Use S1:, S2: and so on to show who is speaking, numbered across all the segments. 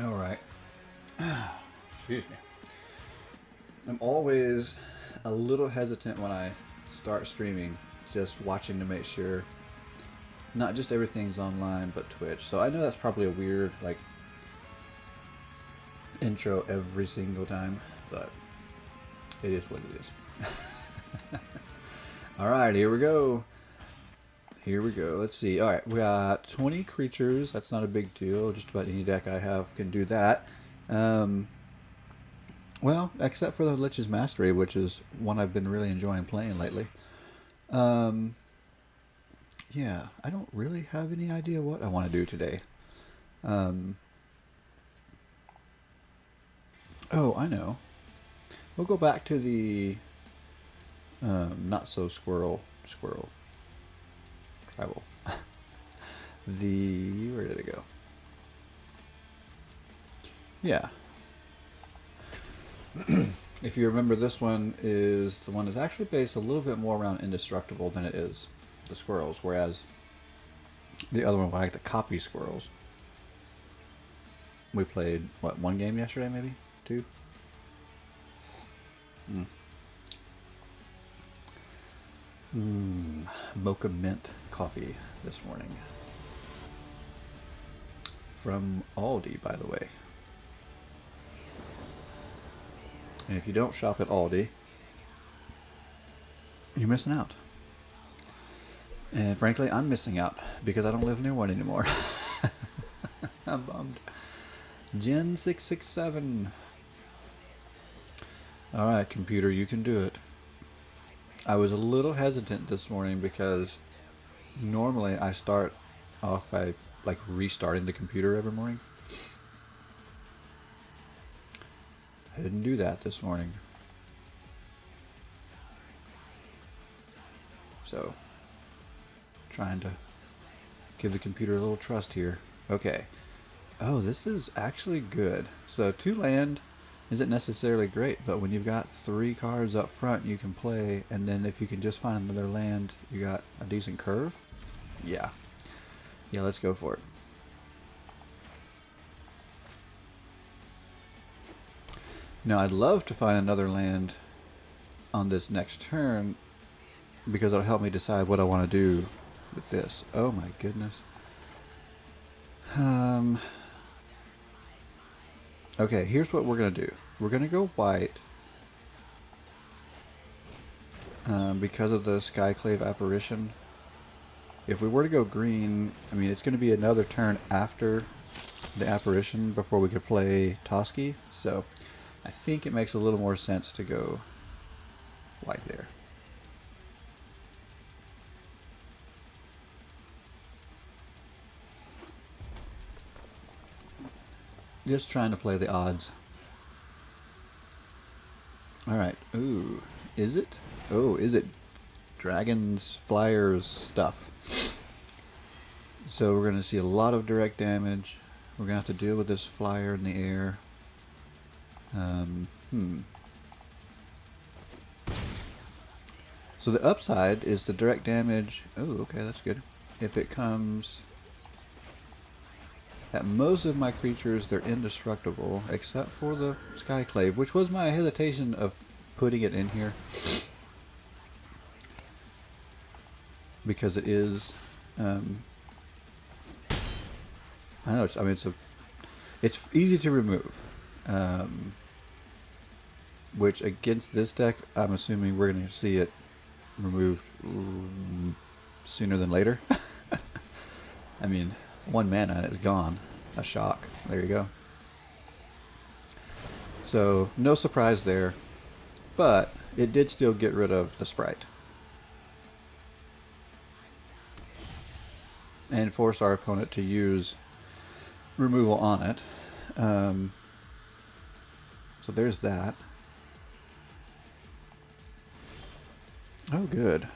S1: All right. Excuse me. I'm always a little hesitant when I start streaming, just watching to make sure not just everything's online, but Twitch. So I know that's probably a weird like intro every single time, but it is what it is. All right, here we go. Here we go. Let's see. All right, we got 20 creatures. That's not a big deal. Just about any deck I have can do that. Um, well, except for the Lich's Mastery, which is one I've been really enjoying playing lately. Um, yeah, I don't really have any idea what I want to do today. Um, oh, I know. We'll go back to the not so squirrel tribal. The where did it go? Yeah. If you remember, this one is the one that's actually based a little bit more around indestructible than it is the squirrels, whereas the other one, I like to copy squirrels. We played what, one game yesterday, maybe two. Mocha mint coffee this morning from Aldi, by the way. And if you don't shop at Aldi, you're missing out. And frankly, I'm missing out because I don't live near one anymore. I'm bummed. Gen 667. Alright, computer, you can do it. I was a little hesitant this morning because normally I start off by like restarting the computer every morning. I didn't do that this morning. So, trying to give the computer a little trust here. Okay. Oh, this is actually good. So 2 land isn't necessarily great, but when you've got 3 cards up front you can play, and then if you can just find another land, you got a decent curve. Yeah. Yeah, let's go for it. Now, I'd love to find another land on this next turn because it'll help me decide what I want to do with this. Oh my goodness. Okay, here's what we're going to do. We're going to go white because of the Skyclave apparition. If we were to go green, I mean, it's going to be another turn after the apparition before we could play Toski. So I think it makes a little more sense to go white there. Just trying to play the odds. Alright. Ooh. Is it? Oh, is it? Dragons, flyers, stuff. So we're going to see a lot of direct damage. We're going to have to deal with this flyer in the air. So the upside is the direct damage. Oh, okay, that's good. If it comes at most of my creatures, they're indestructible, except for the Skyclave, which was my hesitation of putting it in here. Because it is, I know, I mean, it's easy to remove. Which against this deck, I'm assuming we're going to see it removed sooner than later. I mean, 1 mana and it's gone. A shock. There you go. So, no surprise there. But it did still get rid of the sprite. And force our opponent to use removal on it. So there's that. Oh, good.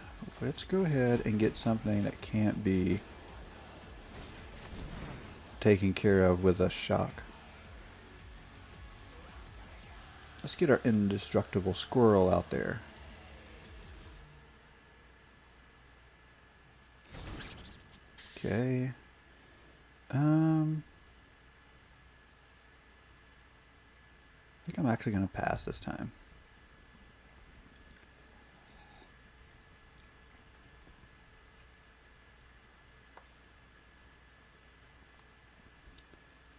S1: Let's go ahead and get something that can't be taken care of with a shock. Let's get our indestructible squirrel out there. Okay. think I'm actually going to pass this time.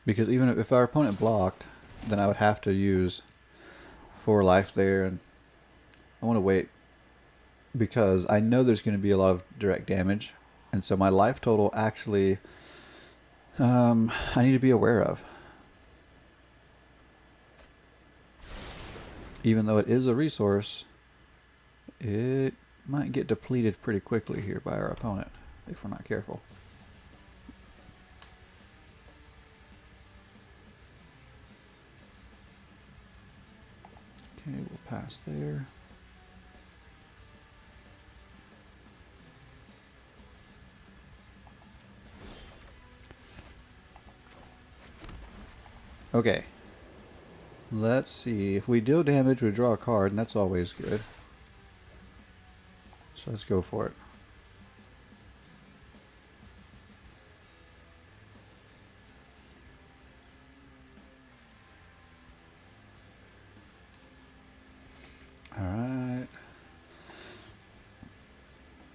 S1: Because even if our opponent blocked, then I would have to use 4 life there, and I want to wait because I know there's going to be a lot of direct damage, and so my life total actually I need to be aware of. Even though it is a resource, it might get depleted pretty quickly here by our opponent if we're not careful. Okay, we'll pass there. Okay. Let's see. If we deal damage, we draw a card, and that's always good. So let's go for it. Alright.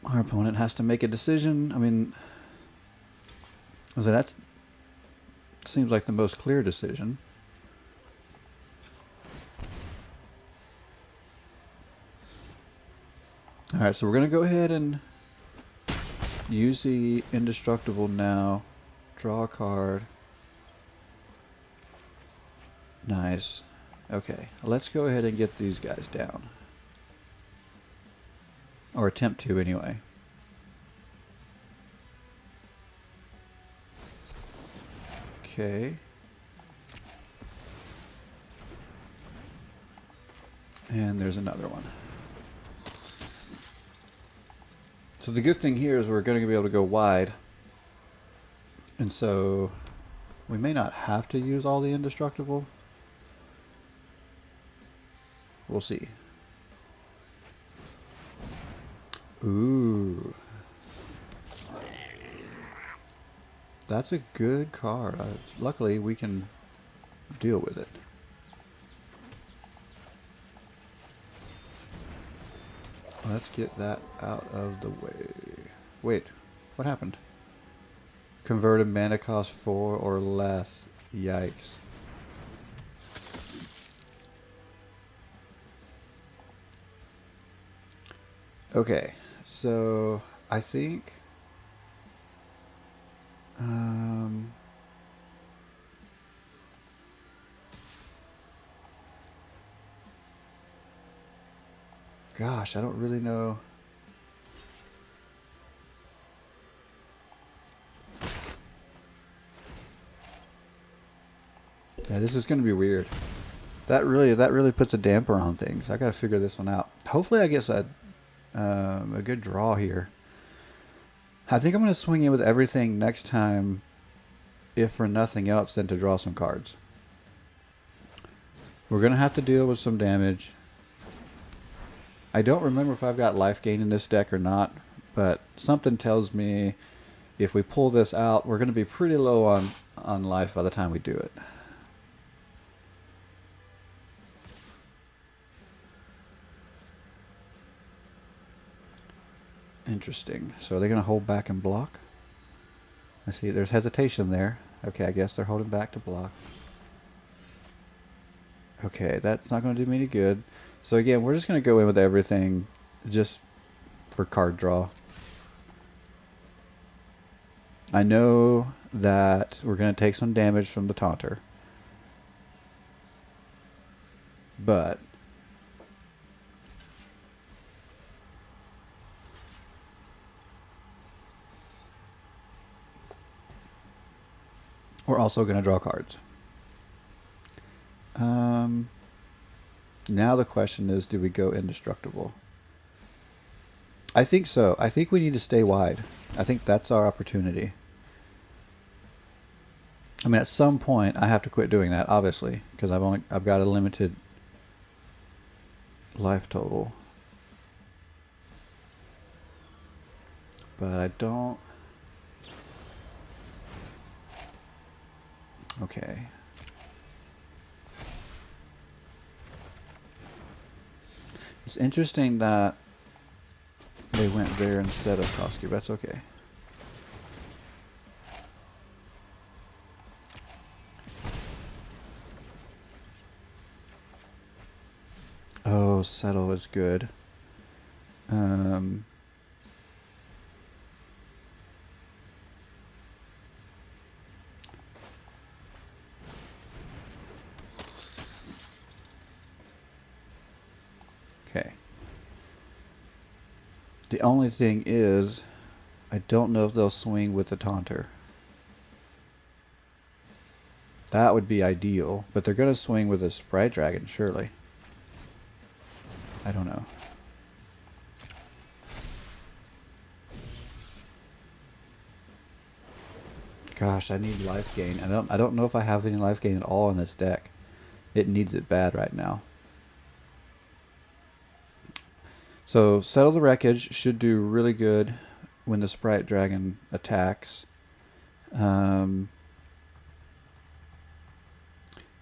S1: Our opponent has to make a decision. I mean, so that seems like the most clear decision. Alright, so we're going to go ahead and use the indestructible now. Draw a card. Nice. Okay, let's go ahead and get these guys down. Or attempt to, anyway. Okay. And there's another one. So the good thing here is we're going to be able to go wide. And so we may not have to use all the indestructible. We'll see. Ooh. That's a good card. Luckily, we can deal with it. Let's get that out of the way. Wait, what happened? Converted mana cost 4 or less. Yikes. Okay, so I think gosh, I don't really know. Yeah, this is going to be weird. That really puts a damper on things. I got to figure this one out. Hopefully I get a good draw here. I think I'm going to swing in with everything next time, if for nothing else than to draw some cards. We're going to have to deal with some damage. I don't remember if I've got life gain in this deck or not, but something tells me if we pull this out, we're going to be pretty low on life by the time we do it. Interesting. So are they going to hold back and block? I see there's hesitation there. Okay, I guess they're holding back to block. Okay, that's not going to do me any good. So again, we're just going to go in with everything just for card draw. I know that we're going to take some damage from the taunter. But we're also going to draw cards. Now the question is, do we go indestructible? I think so. I think we need to stay wide. I think that's our opportunity. I mean, at some point, I have to quit doing that, obviously, because I've got a limited life total. But I don't. Okay. It's interesting that they went there instead of Koski. That's okay. Oh, settle is good. Okay. The only thing is, I don't know if they'll swing with the taunter. That would be ideal, but they're going to swing with a Sprite Dragon, surely. I don't know. Gosh, I need life gain. I don't know if I have any life gain at all in this deck. It needs it bad right now. So Settle the Wreckage should do really good when the Sprite Dragon attacks.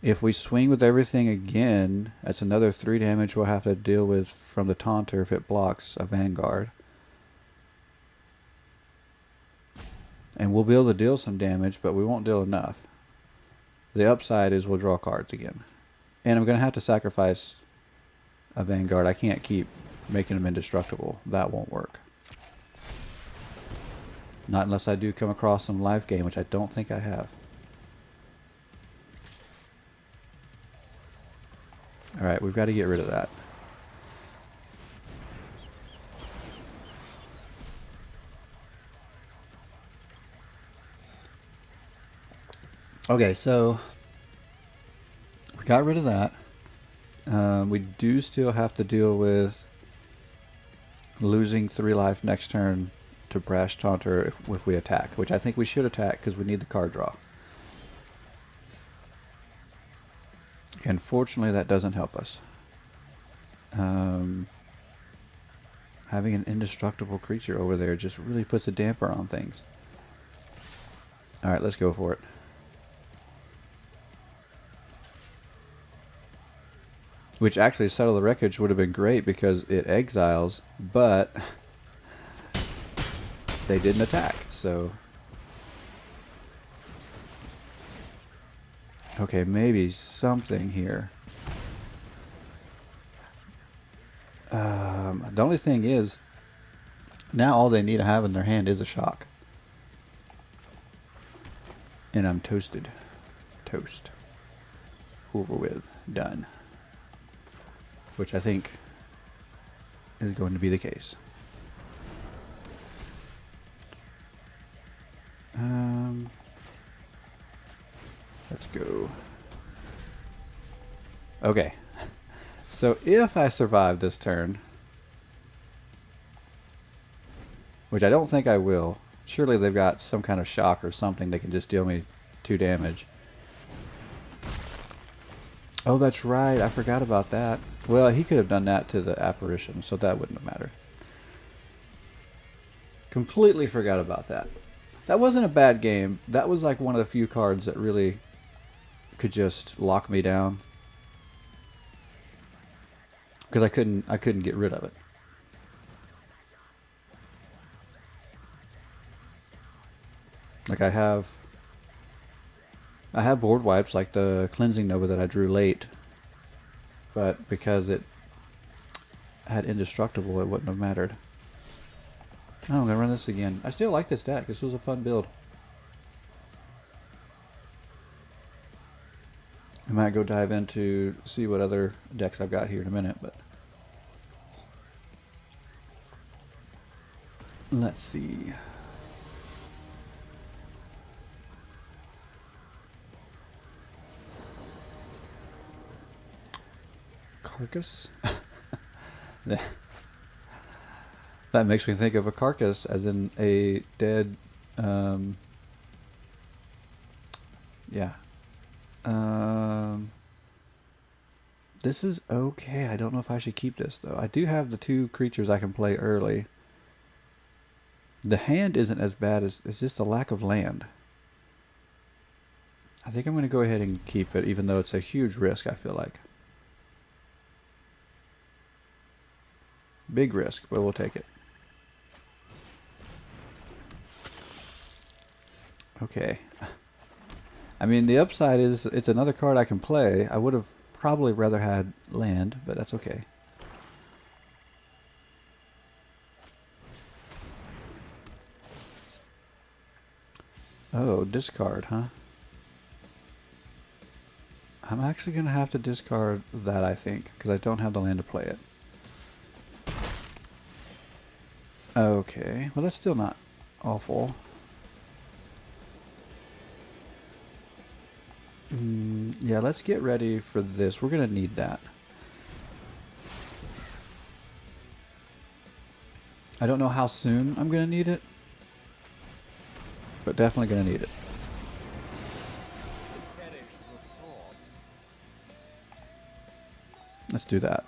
S1: If we swing with everything again, that's another 3 damage we'll have to deal with from the Taunter if it blocks a Vanguard. And we'll be able to deal some damage, but we won't deal enough. The upside is we'll draw cards again. And I'm going to have to sacrifice a Vanguard. I can't keep making them indestructible. That won't work. Not unless I do come across some life gain, which I don't think I have. Alright, we've got to get rid of that. Okay, so we got rid of that. We do still have to deal with losing 3 life next turn to Brash Taunter if we attack, which I think we should attack because we need the card draw. Unfortunately, that doesn't help us. Having an indestructible creature over there just really puts a damper on things. Alright, let's go for it. Which actually, Settle the Wreckage would have been great because it exiles, but they didn't attack, so... Okay, maybe something here. The only thing is, now all they need to have in their hand is a shock. And I'm toasted. Toast. Over with. Done. Which I think is going to be the case. Let's go. Okay. So if I survive this turn, which I don't think I will, surely they've got some kind of shock or something that can just deal me 2 damage. Oh, that's right. I forgot about that. Well, he could have done that to the apparition, so that wouldn't have mattered. Completely forgot about that. That wasn't a bad game. That was like one of the few cards that really could just lock me down. Because I couldn't get rid of it. Like I have board wipes like the Cleansing Nova that I drew late. But because it had Indestructible, it wouldn't have mattered. Oh, I'm going to run this again. I still like this deck. This was a fun build. I might go dive into, see what other decks I've got here in a minute, but... Let's see. Carcass? That makes me think of a carcass as in a dead, yeah. This is okay. I don't know if I should keep this, though. I do have the 2 creatures I can play early. The hand isn't as bad as... It's just a lack of land. I think I'm going to go ahead and keep it, even though it's a huge risk, I feel like. Big risk, but we'll take it. Okay. I mean, the upside is it's another card I can play. I would have probably rather had land, but that's okay. Oh, discard, huh? I'm actually going to have to discard that, I think, because I don't have the land to play it. Okay, well that's still not awful. Yeah, let's get ready for this. We're going to need that. I don't know how soon I'm going to need it, but definitely going to need it. Let's do that.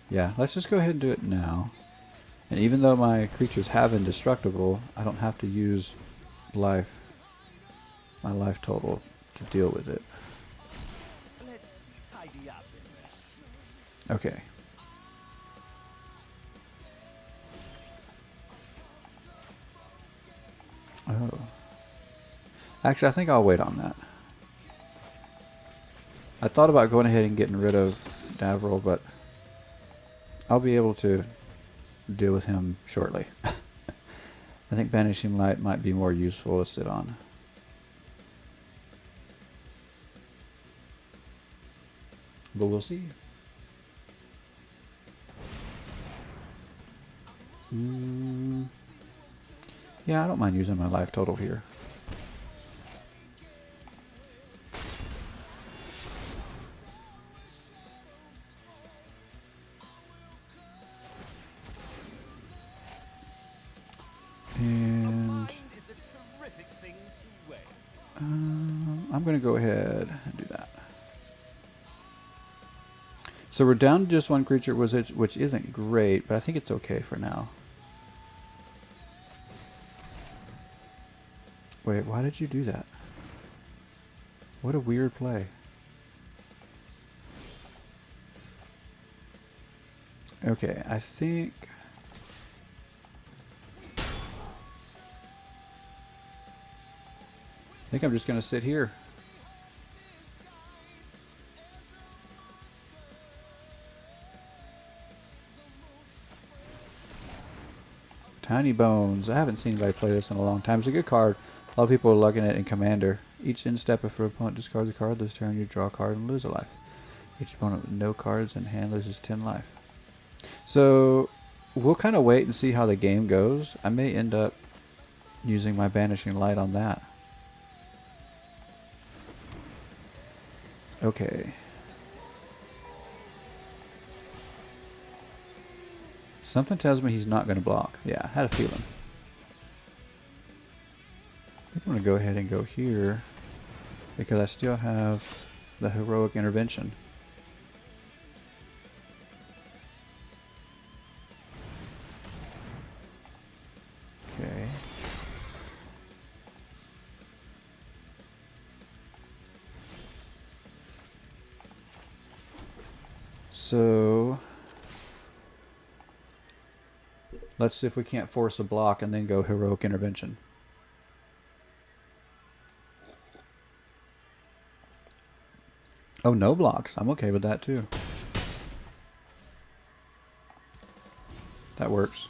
S1: Yeah, let's just go ahead and do it now. And even though my creatures have indestructible, I don't have to use life, my life total, to deal with it.
S2: Let's tidy up.
S1: Okay. Oh. Actually, I think I'll wait on that. I thought about going ahead and getting rid of Davril, but I'll be able to deal with him shortly. I think Banishing Light might be more useful to sit on. But we'll see. Yeah, I don't mind using my life total here. And I'm going to go ahead and do that. So we're down to just one creature, which isn't great, but I think it's okay for now. Wait, why did you do that? What a weird play. Okay, I think I'm just going to sit here. Tiny Bones. I haven't seen anybody play this in a long time. It's a good card. A lot of people are lugging it in Commander. Each end step, if your opponent discards a card this turn, you draw a card and lose a life. Each opponent with no cards in hand loses 10 life. So we'll kind of wait and see how the game goes. I may end up using my Banishing Light on that. Okay. Something tells me he's not going to block. Yeah, I had a feeling. I think I'm going to go ahead and go here because I still have the Heroic Intervention. Okay. So let's see if we can't force a block and then go Heroic Intervention. Oh, no blocks. I'm okay with that too. That works.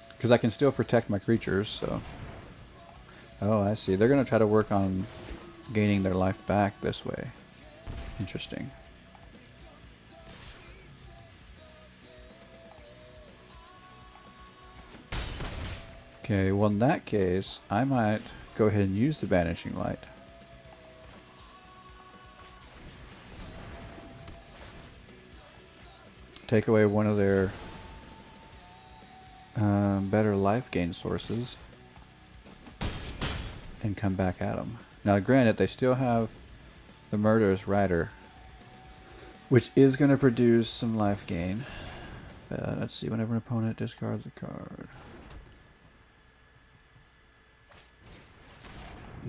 S1: Because I can still protect my creatures, so. Oh, I see. They're going to try to work on gaining their life back this way. Interesting. Okay, well in that case, I might go ahead and use the Banishing Light. Take away one of their better life gain sources and come back at them. Now granted, they still have the Murderous Rider, which is going to produce some life gain. Let's see, whenever an opponent discards a card.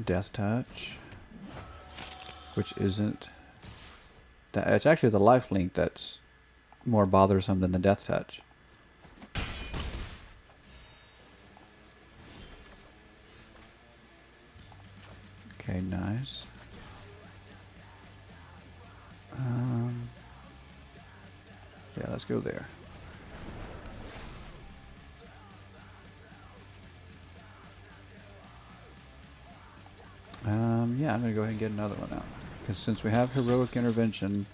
S1: Death Touch, which isn't that. It's actually the life link that's more bothersome than the Death Touch. Okay, nice. Yeah, let's go there. Yeah, I'm going to go ahead and get another one out. Because since we have Heroic Intervention,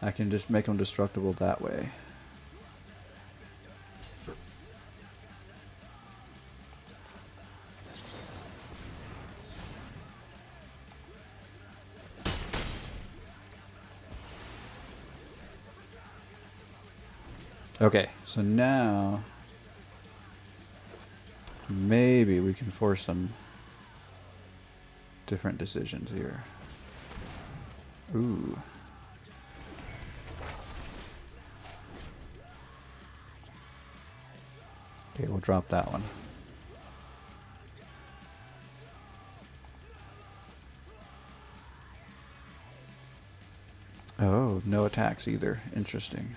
S1: I can just make them destructible that way. Okay, so now maybe we can force some different decisions here. Ooh. Okay, we'll drop that one. Oh, no attacks either. Interesting.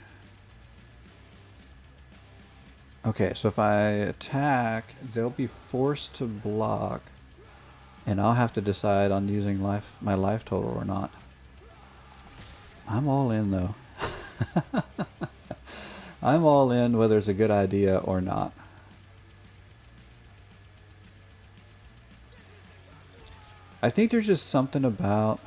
S1: Okay, so if I attack, they'll be forced to block, and I'll have to decide on using my life total or not. I'm all in, though. I'm all in whether it's a good idea or not. I think there's just something about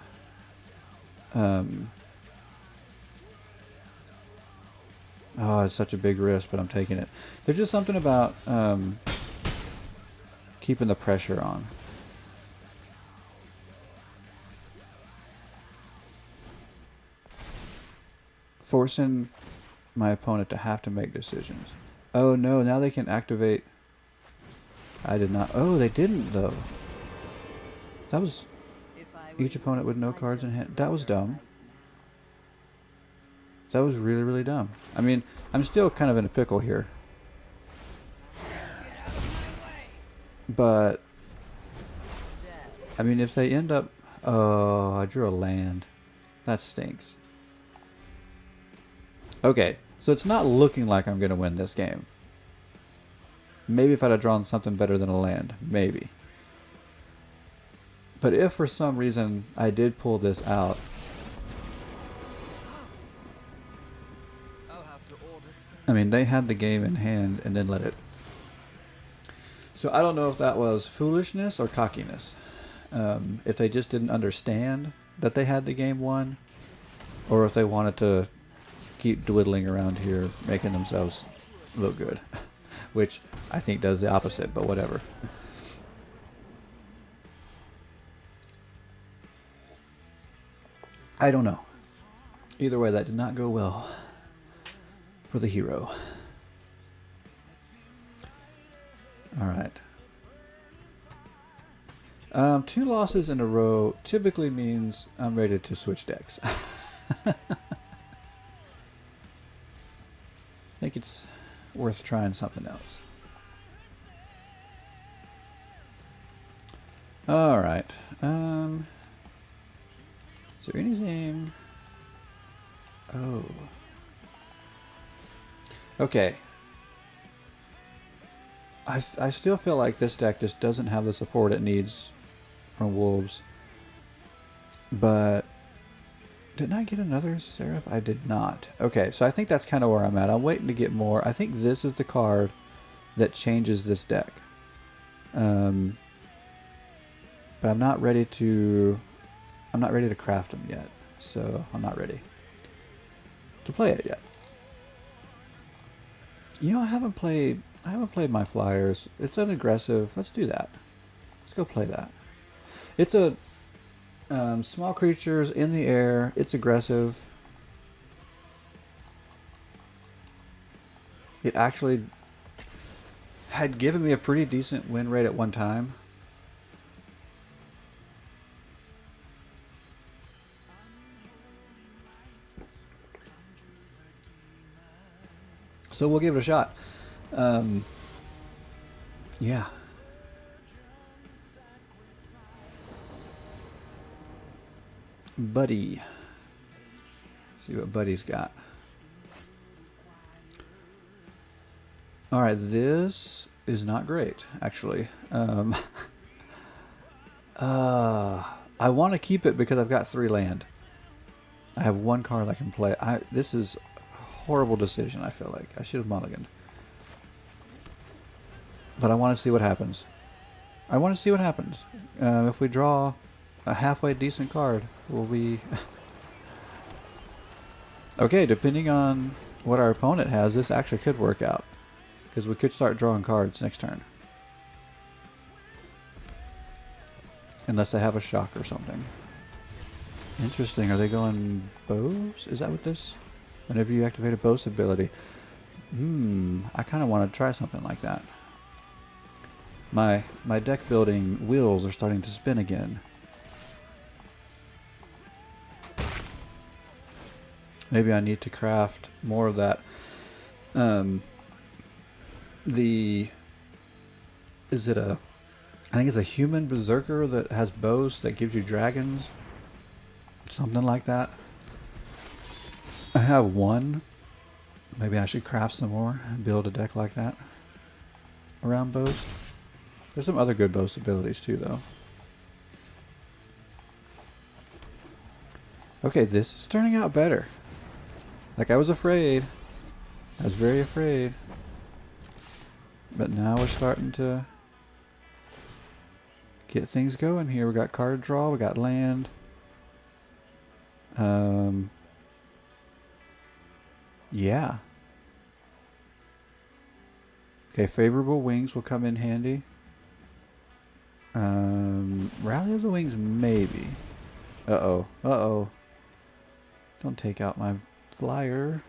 S1: oh, it's such a big risk, but I'm taking it. There's just something about keeping the pressure on. Forcing my opponent to have to make decisions. Oh no, now they can activate. I did not. Oh, they didn't though. That was each opponent with no cards in hand. That was dumb. That was really, really dumb. I mean, I'm still kind of in a pickle here. But, I mean, if they end up... Oh, I drew a land. That stinks. Okay, so it's not looking like I'm going to win this game. Maybe if I'd have drawn something better than a land. Maybe. But if for some reason I did pull this out... I mean, they had the game in hand and then let it. So I don't know if that was foolishness or cockiness. If they just didn't understand that they had the game won, or if they wanted to keep dwindling around here, making themselves look good, which I think does the opposite, but whatever. I don't know. Either way, that did not go well for the hero. Alright. 2 losses in a row typically means I'm ready to switch decks. I think it's worth trying something else. Alright. Is there anything... Oh... Okay. I still feel like this deck just doesn't have the support it needs from Wolves. But didn't I get another Seraph? I did not. Okay, so I think that's kind of where I'm at. I'm waiting to get more. I think this is the card that changes this deck. But I'm not ready to craft them yet. So I'm not ready to play it yet. You know, I haven't played my Flyers. It's an aggressive. Let's do that. Let's go play that. It's a small creatures in the air. It's aggressive. It actually had given me a pretty decent win rate at one time. So we'll give it a shot. Yeah. Buddy. See what Buddy's got. Alright, this is not great, actually. I want to keep it because I've got 3 land. I have 1 card I can play. This is a horrible decision, I feel like. I should have mulliganed. But I want to see what happens. I want to see what happens. If we draw a halfway decent card, will we... Okay, depending on what our opponent has, this actually could work out. Because we could start drawing cards next turn. Unless they have a shock or something. Interesting. Are they going bows? Is that what this? Whenever you activate a boast ability. I kind of want to try something like that. My deck building wheels are starting to spin again. Maybe I need to craft more of that. I think it's a human berserker that has bows that gives you dragons. Something like that. I have 1. Maybe I should craft some more and build a deck like that around bows. There's some other good boast abilities too, though. Okay, this is turning out better. Like, I was afraid. I was very afraid. But now we're starting to get things going here. We got card draw, we got land. Yeah. Okay, favorable wings will come in handy. Rally of the Wings, maybe. Uh-oh. Uh-oh. Don't take out my flyer.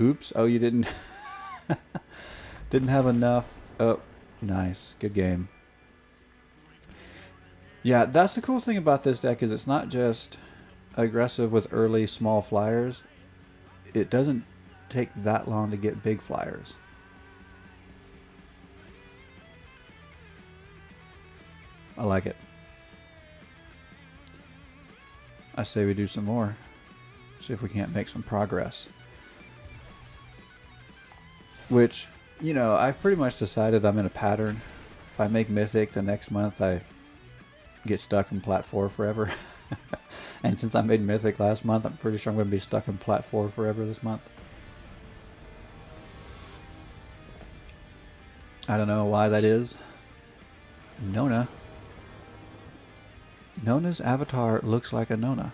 S1: Oops. Oh, you didn't... didn't have enough. Oh, nice. Good game. Yeah, that's the cool thing about this deck is it's not just aggressive with early small flyers. It doesn't take that long to get big flyers. I like it. I say we do some more. See if we can't make some progress. Which, you know, I've pretty much decided I'm in a pattern. If I make Mythic the next month, I get stuck in Plat 4 forever. And since I made Mythic last month, I'm pretty sure I'm going to be stuck in Plat 4 forever this month. I don't know why that is. Nona. Nona's avatar looks like a Nona.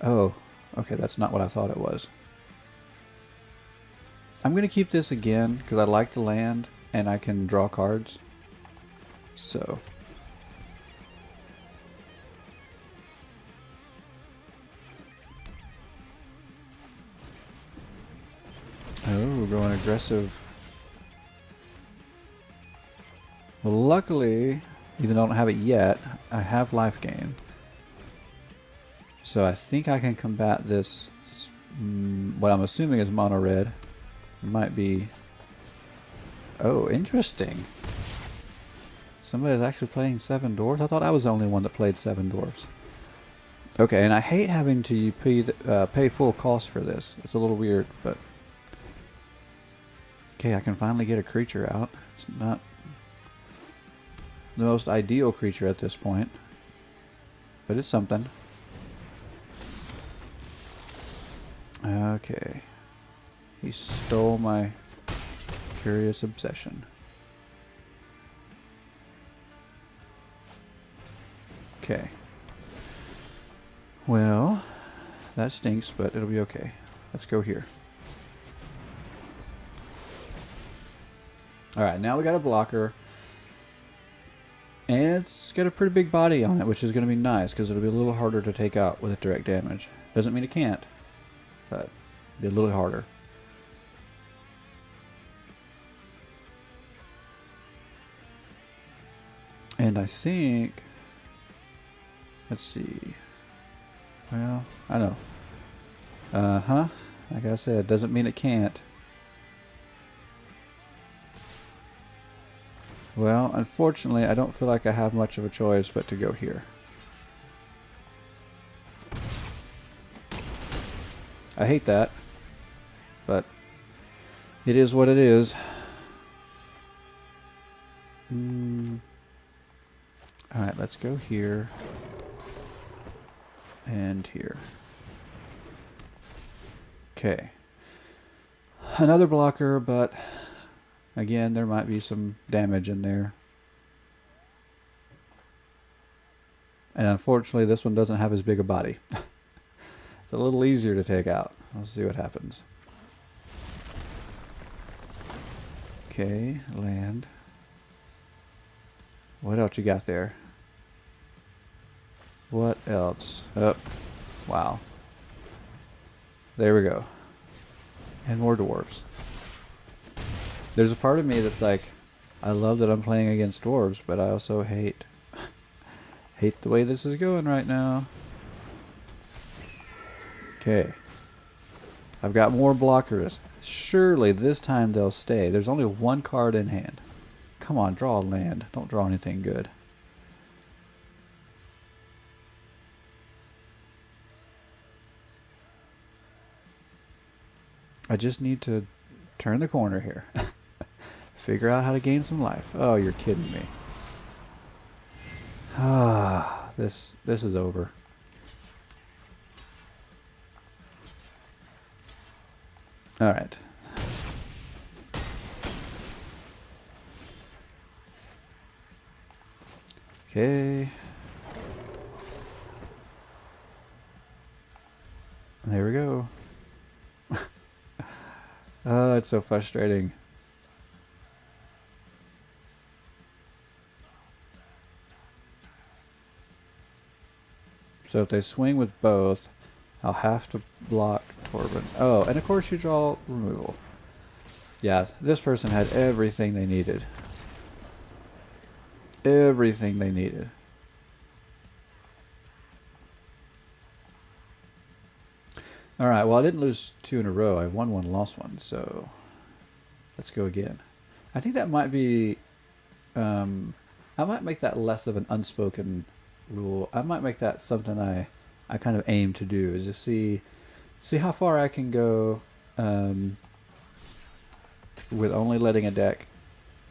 S1: Oh, okay, that's not what I thought it was. I'm going to keep this again because I like the land and I can draw cards. So. Oh, going aggressive. Well, luckily, even though I don't have it yet, I have life gain. So I think I can combat this, what I'm assuming is mono red. It might be... Oh, interesting. Somebody's actually playing 7 dwarves? I thought I was the only one that played 7 dwarves. Okay, and I hate having to pay full cost for this. It's a little weird, but... Okay, I can finally get a creature out. It's not the most ideal creature at this point, but it's something. Okay. He stole my curious obsession. Okay. Well, that stinks, but it'll be okay. Let's go here. Alright, now we got a blocker. And it's got a pretty big body on it, which is going to be nice, because it'll be a little harder to take out with direct damage. Doesn't mean it can't, but it'll be a little harder. And I think... Let's see. Well, I know. Like I said, doesn't mean it can't. Well, unfortunately, I don't feel like I have much of a choice but to go here. I hate that, but it is what it is. Alright, let's go here and here. Okay. Another blocker, but again, there might be some damage in there. And unfortunately, this one doesn't have as big a body. It's a little easier to take out. Let's see what happens. Okay, land. What else you got there? What else? Oh, wow. There we go. And more dwarves. There's a part of me that's like, I love that I'm playing against dwarves, but I also hate the way this is going right now. Okay. I've got more blockers. Surely this time they'll stay. There's only one card in hand. Come on, draw a land. Don't draw anything good. I just need to turn the corner here. Figure out how to gain some life. Oh, you're kidding me. Ah, this is over. All right. Okay. There we go. Oh, it's so frustrating. So if they swing with both, I'll have to block Torben. Oh, and of course you draw removal. Yeah, this person had everything they needed. Everything they needed. Alright, well I didn't lose 2 in a row. I won one, lost one, so let's go again. I think that might be... I might make that less of an unspoken rule. I might make that something I kind of aim to do, is to see how far I can go with only letting a deck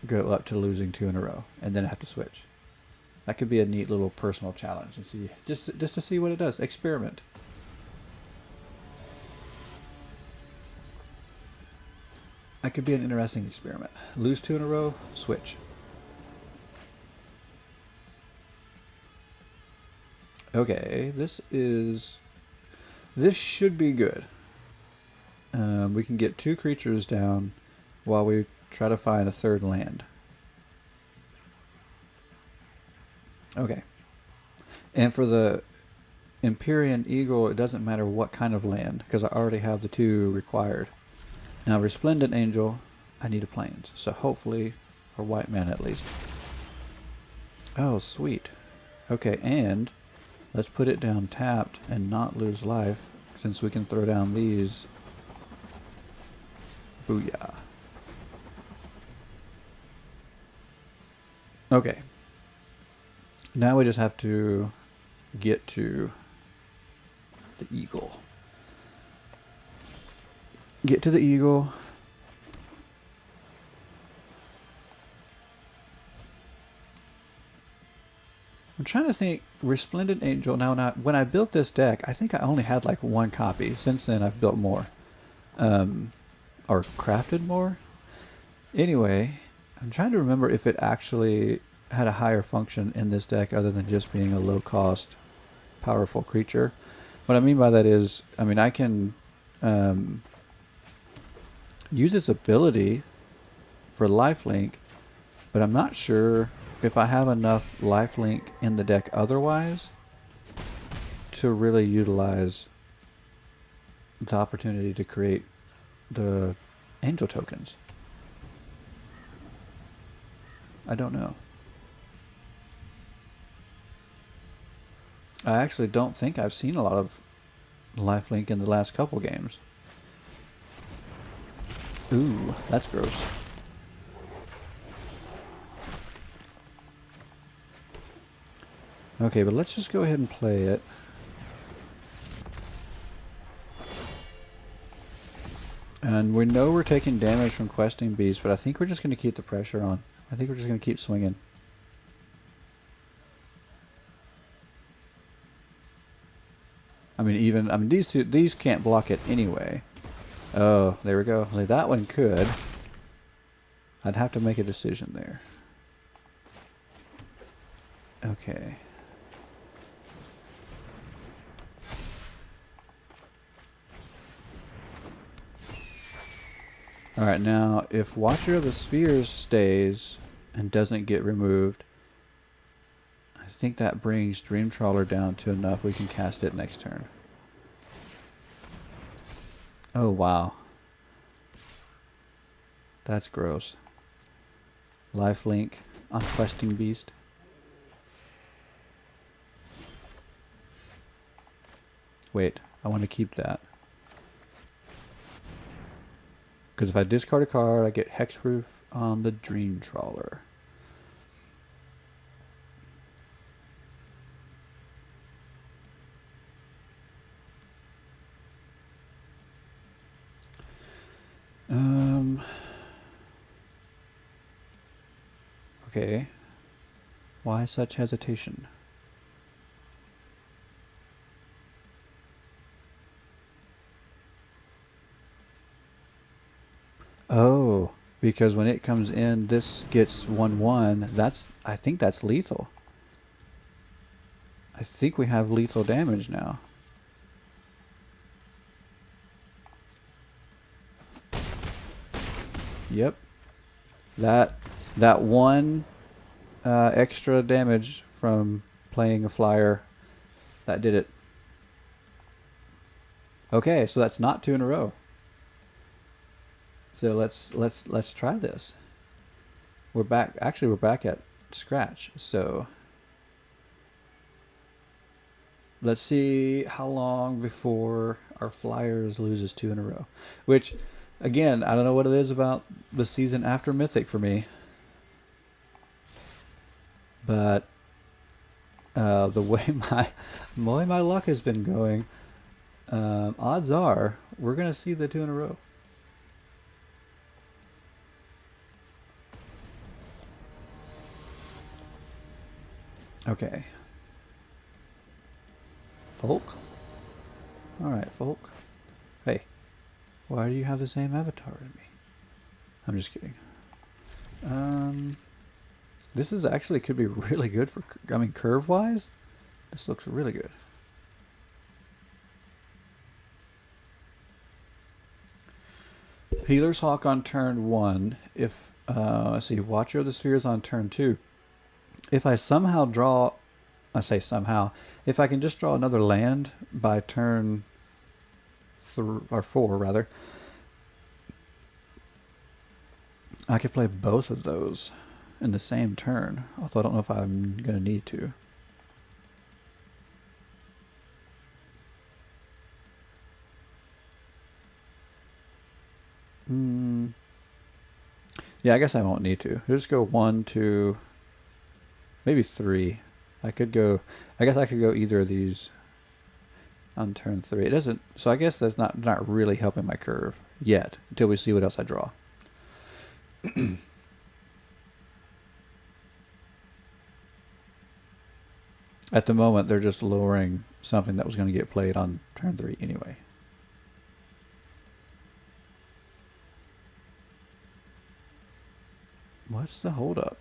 S1: go up to losing 2 in a row, and then have to switch. That could be a neat little personal challenge, and see just to see what it does. Experiment. That could be an interesting experiment. Lose 2 in a row, switch. Okay, this should be good. We can get 2 creatures down while we try to find a third land. Okay. And for the Empyrean Eagle, it doesn't matter what kind of land, because I already have the 2 required. Now, Resplendent Angel, I need a plains, so hopefully, or white man at least. Oh, sweet. Okay, and let's put it down tapped and not lose life, since we can throw down these. Booyah. Okay. Now we just have to get to the eagle. Get to the eagle. I'm trying to think. Resplendent Angel. Now, when I built this deck, I think I only had like 1 copy. Since then, I've built more. Or crafted more. Anyway, I'm trying to remember if it actually had a higher function in this deck other than just being a low-cost, powerful creature. What I mean by that is, I mean, I can use its ability for lifelink, but I'm not sure if I have enough lifelink in the deck otherwise to really utilize the opportunity to create the angel tokens. I don't know. I actually don't think I've seen a lot of lifelink in the last couple games. Ooh, that's gross. Okay, but let's just go ahead and play it. And we know we're taking damage from questing beasts, but I think we're just going to keep the pressure on. I think we're just going to keep swinging. I mean, these can't block it anyway. Oh, there we go. Like, that one could. I'd have to make a decision there. Okay. Alright, now, if Watcher of the Spheres stays and doesn't get removed, I think that brings Dream Trawler down to enough we can cast it next turn. Oh, wow. That's gross. Lifelink on Questing Beast. Wait, I want to keep that. Because if I discard a card, I get Hexproof on the Dream Trawler. Okay. Why such hesitation? Oh, because when it comes in, this gets 1/1. I think that's lethal. I think we have lethal damage now. Yep. That one extra damage from playing a flyer, that did it. Okay, so that's not 2 in a row. So let's try this. We're back. Actually, we're back at scratch. So let's see how long before our Flyers loses 2 in a row. Which, again, I don't know what it is about the season after Mythic for me, but the way my luck has been going, odds are we're gonna see the 2 in a row. Okay. Folk? Alright, Folk. Hey, why do you have the same avatar as me? I'm just kidding. This is actually could be really good for, I mean, curve-wise, this looks really good. Healer's Hawk on turn 1. If, let's see, Watcher of the Spheres on turn 2. If I somehow draw, I say somehow, if I can just draw another land by turn 4 rather, I could play both of those in the same turn, although I don't know if I'm going to need to. Yeah, I guess I won't need to. Just go 1, 2, maybe 3. I guess I could go either of these on turn 3. It doesn't, so I guess that's not really helping my curve yet until we see what else I draw. At the moment, they're just lowering something that was going to get played on turn 3 anyway. What's the holdup?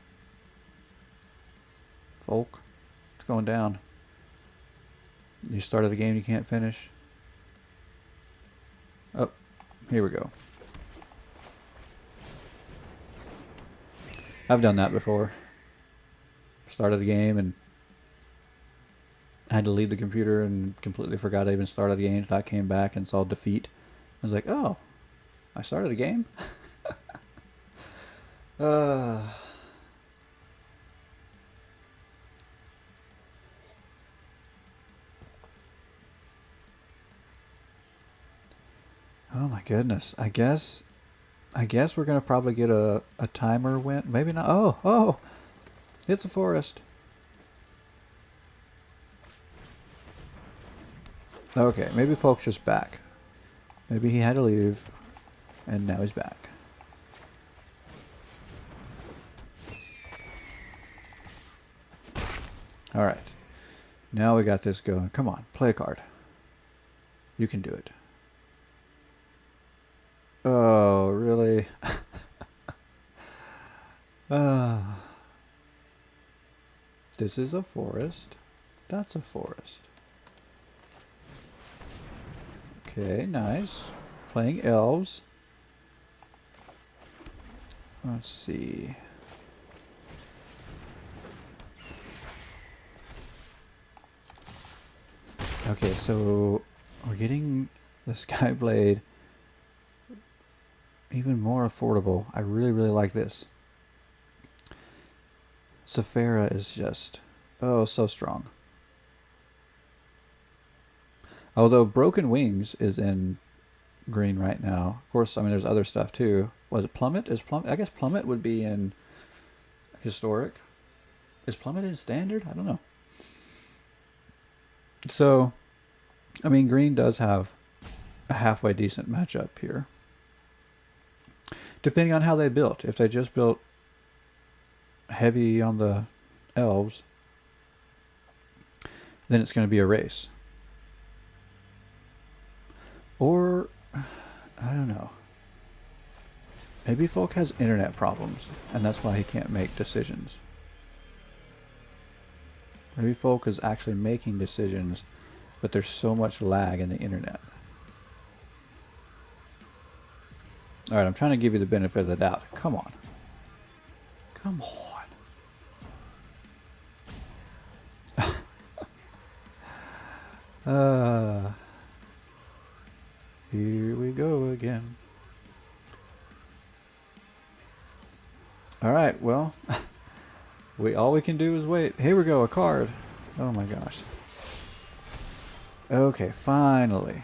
S1: Folk, it's going down. You started a game you can't finish. Oh, here we go. I've done that before. Started a game and I had to leave the computer and completely forgot I even started the game until I came back and saw defeat. I was like, oh, I started a game? Oh my goodness. I guess we're gonna probably get a timer win. Maybe not. Oh, hit the forest. Okay, maybe Folk's just back. Maybe he had to leave, and now he's back. Alright. Now we got this going. Come on, play a card. You can do it. Oh, really? This is a forest. That's a forest. Okay, nice. Playing elves. Let's see. Okay, so we're getting the Skyblade even more affordable. I really, really like this. Saphira is just, oh, so strong. Although Broken Wings is in green right now. Of course, I mean, there's other stuff too. Was it Plummet? I guess Plummet would be in historic. Is Plummet in standard? I don't know. So, I mean, green does have a halfway decent matchup here. Depending on how they built. If they just built heavy on the elves, then it's going to be a race. Or, I don't know. Maybe Folk has internet problems, and that's why he can't make decisions. Maybe Folk is actually making decisions, but there's so much lag in the internet. Alright, I'm trying to give you the benefit of the doubt. Come on. Come on. Here we go again. Alright, well, all we can do is wait. Here we go, a card. Oh my gosh. Okay, finally.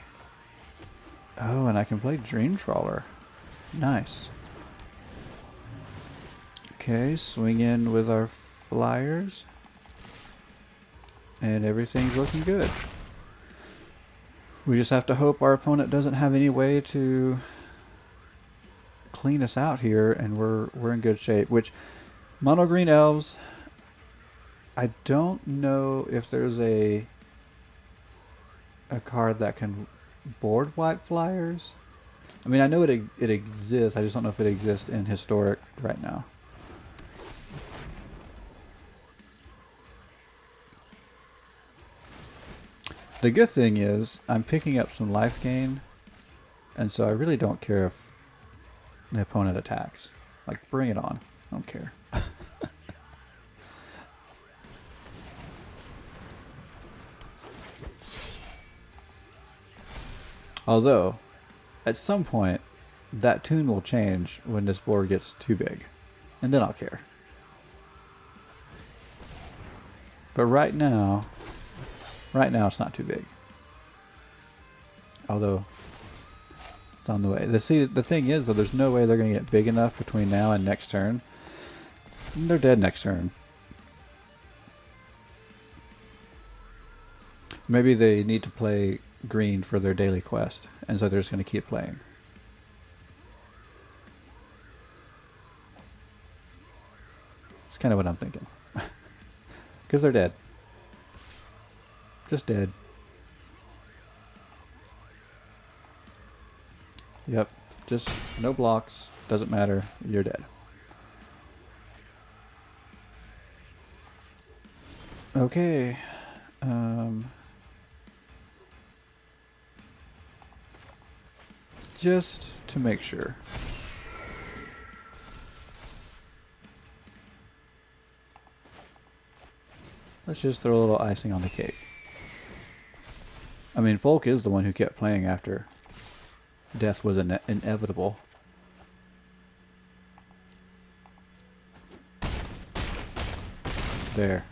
S1: Oh, and I can play Dream Trawler. Nice. Okay, swing in with our flyers. And everything's looking good. We just have to hope our opponent doesn't have any way to clean us out here, and we're in good shape. Which, mono green elves, I don't know if there's a card that can board wipe flyers. I mean, I know it exists. I just don't know if it exists in historic right now. The good thing is I'm picking up some life gain, and so I really don't care if the opponent attacks. Like, bring it on. I don't care. Although, at some point, that tune will change when this board gets too big, and then I'll care. But right now it's not too big. Although, it's on the way. The thing is, though, there's no way they're going to get big enough between now and next turn. They're dead next turn. Maybe they need to play green for their daily quest, and so they're just going to keep playing. It's kind of what I'm thinking. Because they're dead. Just dead. Yep. Just no blocks. Doesn't matter. You're dead. Okay. Just to make sure. Let's just throw a little icing on the cake. I mean, Folk is the one who kept playing after death was inevitable. There.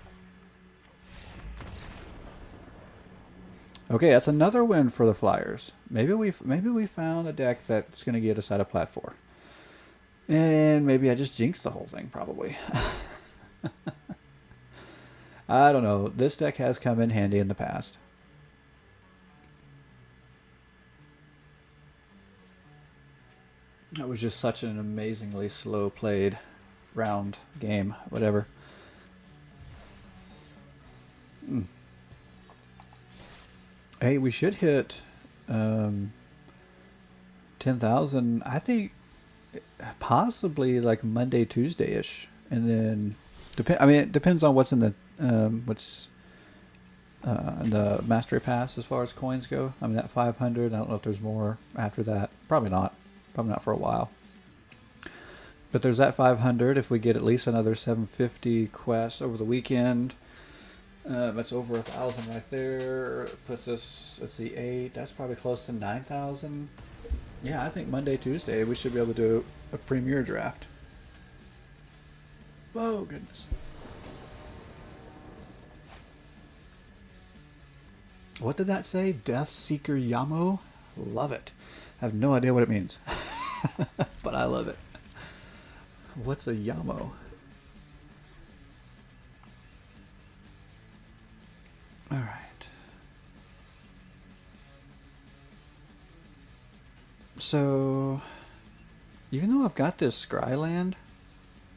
S1: Okay, that's another win for the Flyers. Maybe we found a deck that's going to get us out of Plat 4. And maybe I just jinxed the whole thing, probably. I don't know. This deck has come in handy in the past. That was just such an amazingly slow played round game, whatever. Hey, we should hit 10,000. I think possibly like Monday, Tuesday ish, and then I mean, it depends on what's in the the mastery pass as far as coins go. I mean, that 500. I don't know if there's more after that. Probably not. Probably not for a while. But there's that 500. If we get at least another 750 quests over the weekend, that's over 1,000 right there. It puts us, let's see, 8. That's probably close to 9,000. Yeah, I think Monday, Tuesday, we should be able to do a premier draft. Oh, goodness. What did that say? Death Seeker Yamo? Love it. I have no idea what it means. But I love it. What's a Yamo? Alright. So, even though I've got this Scryland,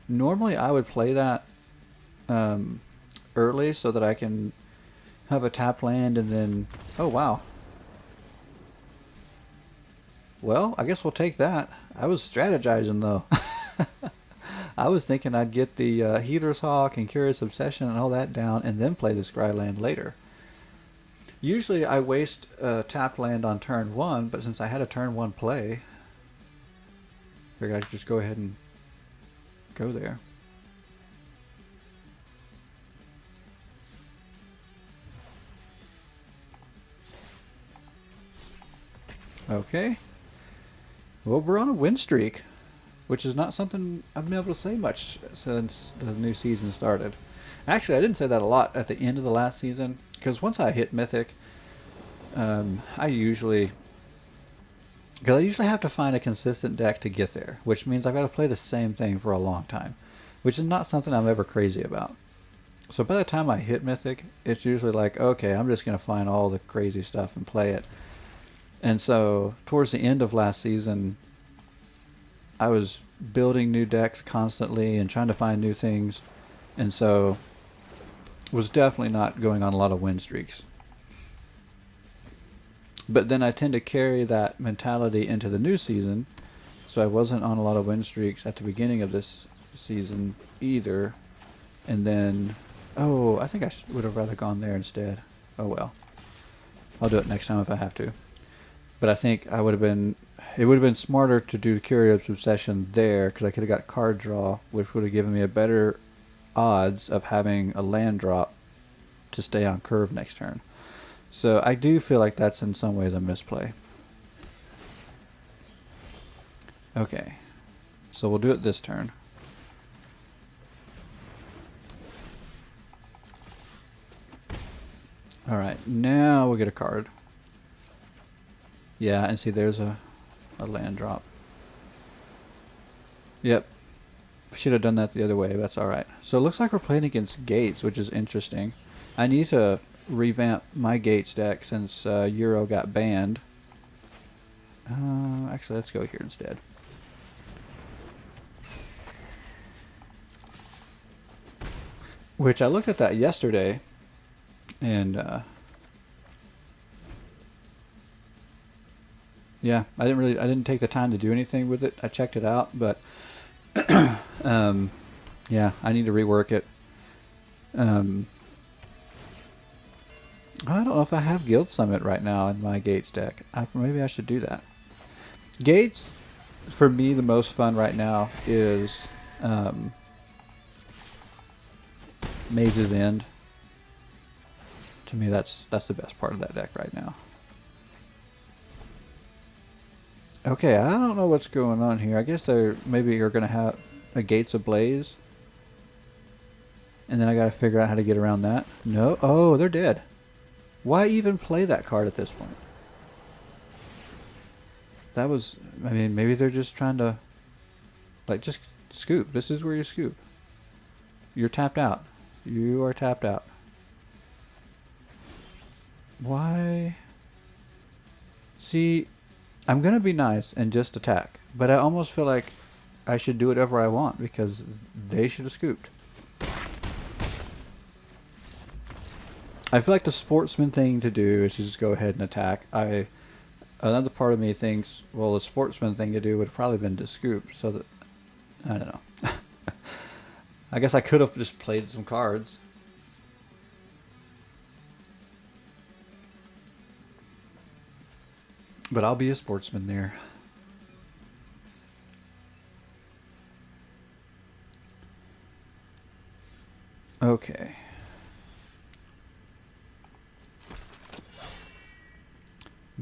S1: normally I would play that early so that I can have a tap land and then... Oh, wow. Well, I guess we'll take that. I was strategizing, though. I was thinking I'd get the Healer's Hawk and Curious Obsession and all that down and then play the Scryland later. Usually I waste tap land on turn 1, but since I had a turn 1 play, I figured I could just go ahead and go there. Okay. Well, we're on a win streak, which is not something I've been able to say much since the new season started. Actually, I didn't say that a lot at the end of the last season, because once I hit Mythic, I usually have to find a consistent deck to get there, which means I've got to play the same thing for a long time, which is not something I'm ever crazy about. So by the time I hit Mythic, it's usually like, okay, I'm just going to find all the crazy stuff and play it. And so towards the end of last season, I was building new decks constantly and trying to find new things, and so was definitely not going on a lot of win streaks. But then I tend to carry that mentality into the new season, so I wasn't on a lot of win streaks at the beginning of this season either. And then, oh, I think I would have rather gone there instead. Oh well. I'll do it next time if I have to. But I think it would have been smarter to do Curious Obsession there, because I could have got card draw, which would have given me a better odds of having a land drop to stay on curve next turn. So I do feel like that's in some ways a misplay. Okay, so we'll do it this turn. Alright, now we'll get a card. Yeah, and see there's a land drop. Yep. Should have done that the other way, but that's alright. So it looks like we're playing against Gates, which is interesting. I need to revamp my Gates deck since Euro got banned. Actually, let's go here instead. Which I looked at that yesterday, and yeah, I didn't take the time to do anything with it. I checked it out, but yeah, I need to rework it. I don't know if I have Guild Summit right now in my Gates deck. Maybe I should do that. Gates, for me, the most fun right now is Maze's End. To me, that's the best part of that deck right now. Okay, I don't know what's going on here. I guess maybe you're going to have a Gates Ablaze. And then I got to figure out how to get around that. No. Oh, they're dead. Why even play that card at this point? That was... I mean, maybe they're just trying to... Like, just scoop. This is where you scoop. You're tapped out. You are tapped out. Why? See... I'm going to be nice and just attack, But I almost feel like I should do whatever I want because they should have scooped. I feel like the sportsman thing to do is to just go ahead and attack. Another part of me thinks, well, the sportsman thing to do would have probably been to scoop. So that I don't know. I guess I could have just played some cards. But I'll be a sportsman there. Okay.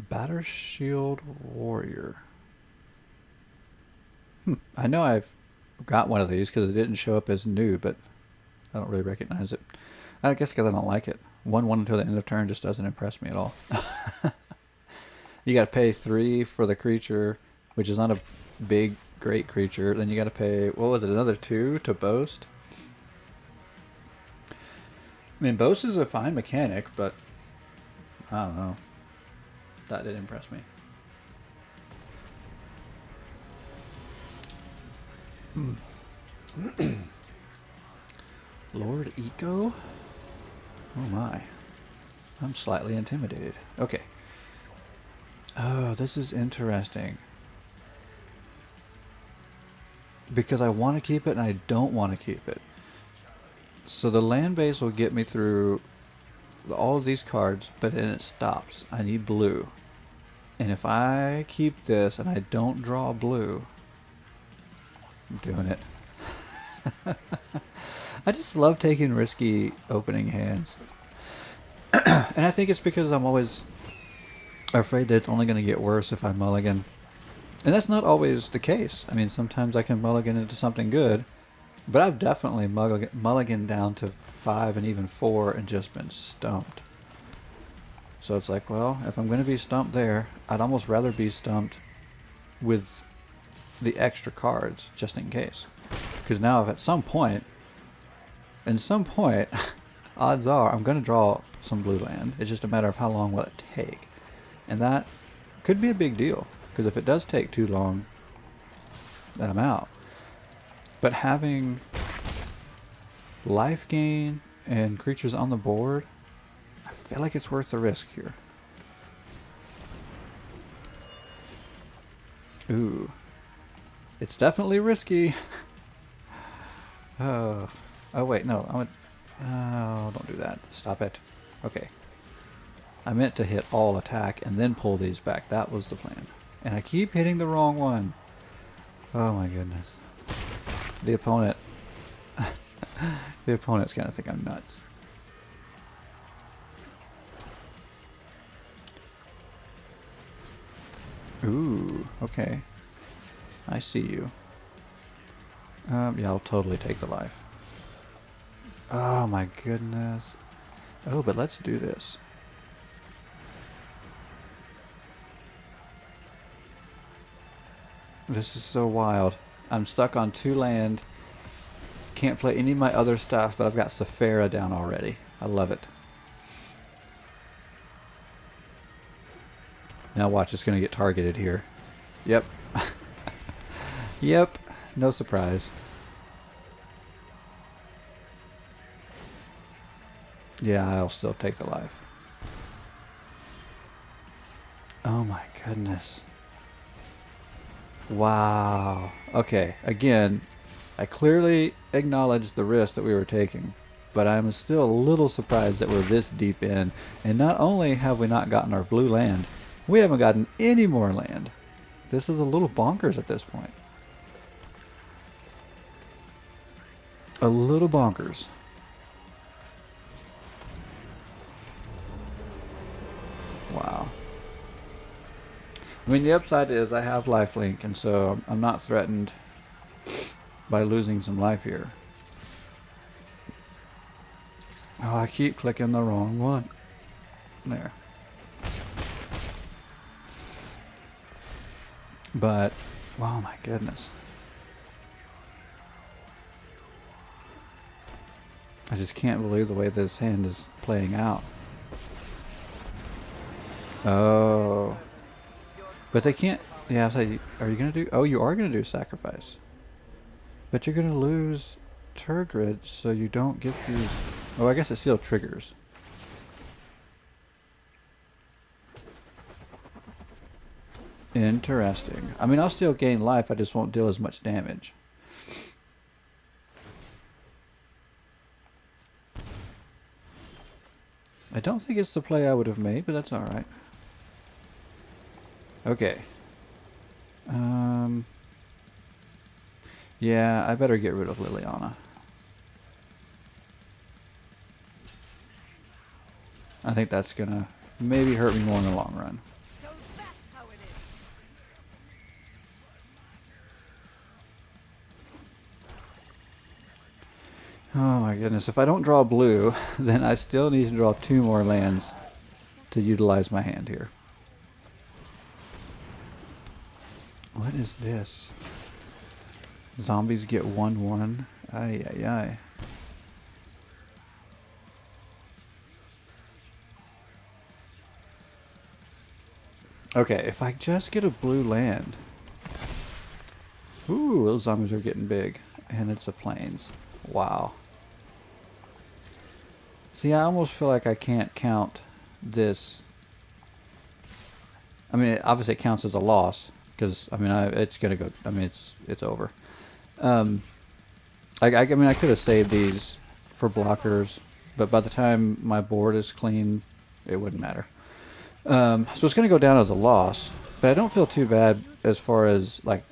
S1: Batter Shield Warrior. I know I've got one of these because it didn't show up as new, but I don't really recognize it. I guess because I don't like it. 1/1 until the end of turn just doesn't impress me at all. You got to pay 3 for the creature, which is not a big, great creature. Then you got to pay, what was it, another 2 to boast? I mean, boast is a fine mechanic, but I don't know. That did impress me. Lord Eco? Oh my. I'm slightly intimidated. Okay. Oh, this is interesting. Because I want to keep it and I don't want to keep it. So the land base will get me through all of these cards, but then it stops. I need blue. And if I keep this and I don't draw blue, I'm doing it. I just love taking risky opening hands. And I think it's because I'm always afraid that it's only going to get worse if I mulligan. And that's not always the case. I mean, sometimes I can mulligan into something good, but I've definitely mulliganed down to 5 and even 4 and just been stumped. So it's like, well, if I'm going to be stumped there, I'd almost rather be stumped with the extra cards, just in case. Because now if at some point, odds are I'm going to draw some blue land. It's just a matter of how long will it take. And that could be a big deal. Because if it does take too long, then I'm out. But having life gain and creatures on the board, I feel like it's worth the risk here. Ooh. It's definitely risky. Oh wait, no. Oh, don't do that. Stop it. Okay. I meant to hit all attack and then pull these back. That was the plan. And I keep hitting the wrong one. Oh my goodness. The opponent... the opponent's gonna think I'm nuts. Ooh, okay. I see you. Yeah, I'll totally take the life. Oh my goodness. Oh, but let's do this. This is so wild. I'm stuck on 2 land. Can't play any of my other stuff, but I've got Sephara down already. I love it. Now watch, it's going to get targeted here. Yep. Yep. No surprise. Yeah, I'll still take the life. Oh my goodness. Wow. Okay, again, I clearly acknowledged the risk that we were taking, but I'm still a little surprised that we're this deep in, and not only have we not gotten our blue land, we haven't gotten any more land. This is a little bonkers at this point. A little bonkers. Wow. I mean, the upside is I have lifelink, and so I'm not threatened by losing some life here. Oh, I keep clicking the wrong one. There. But, oh my goodness. I just can't believe the way this hand is playing out. Oh. But they can't... Yeah, so are you gonna do? Oh, you are gonna do sacrifice, but you're gonna lose Turgid, so you don't get these. Oh, I guess it still triggers. Interesting. I mean, I'll still gain life. I just won't deal as much damage. I don't think it's the play I would have made, but that's all right. Okay. Yeah, I better get rid of Liliana. I think that's gonna maybe hurt me more in the long run.
S2: So that's how it is.
S1: Oh my goodness, if I don't draw blue, then I still need to draw 2 more lands to utilize my hand here. What is this? Zombies get 1/1. Ay, ay, ay. Okay, if I just get a blue land. Ooh, those zombies are getting big. And it's a plains. Wow. See, I almost feel like I can't count this. I mean, obviously it counts as a loss. Because, I mean, it's going to go. I mean, it's over. I mean, I could have saved these for blockers. But by the time my board is clean, it wouldn't matter. So it's going to go down as a loss. But I don't feel too bad as far as, like,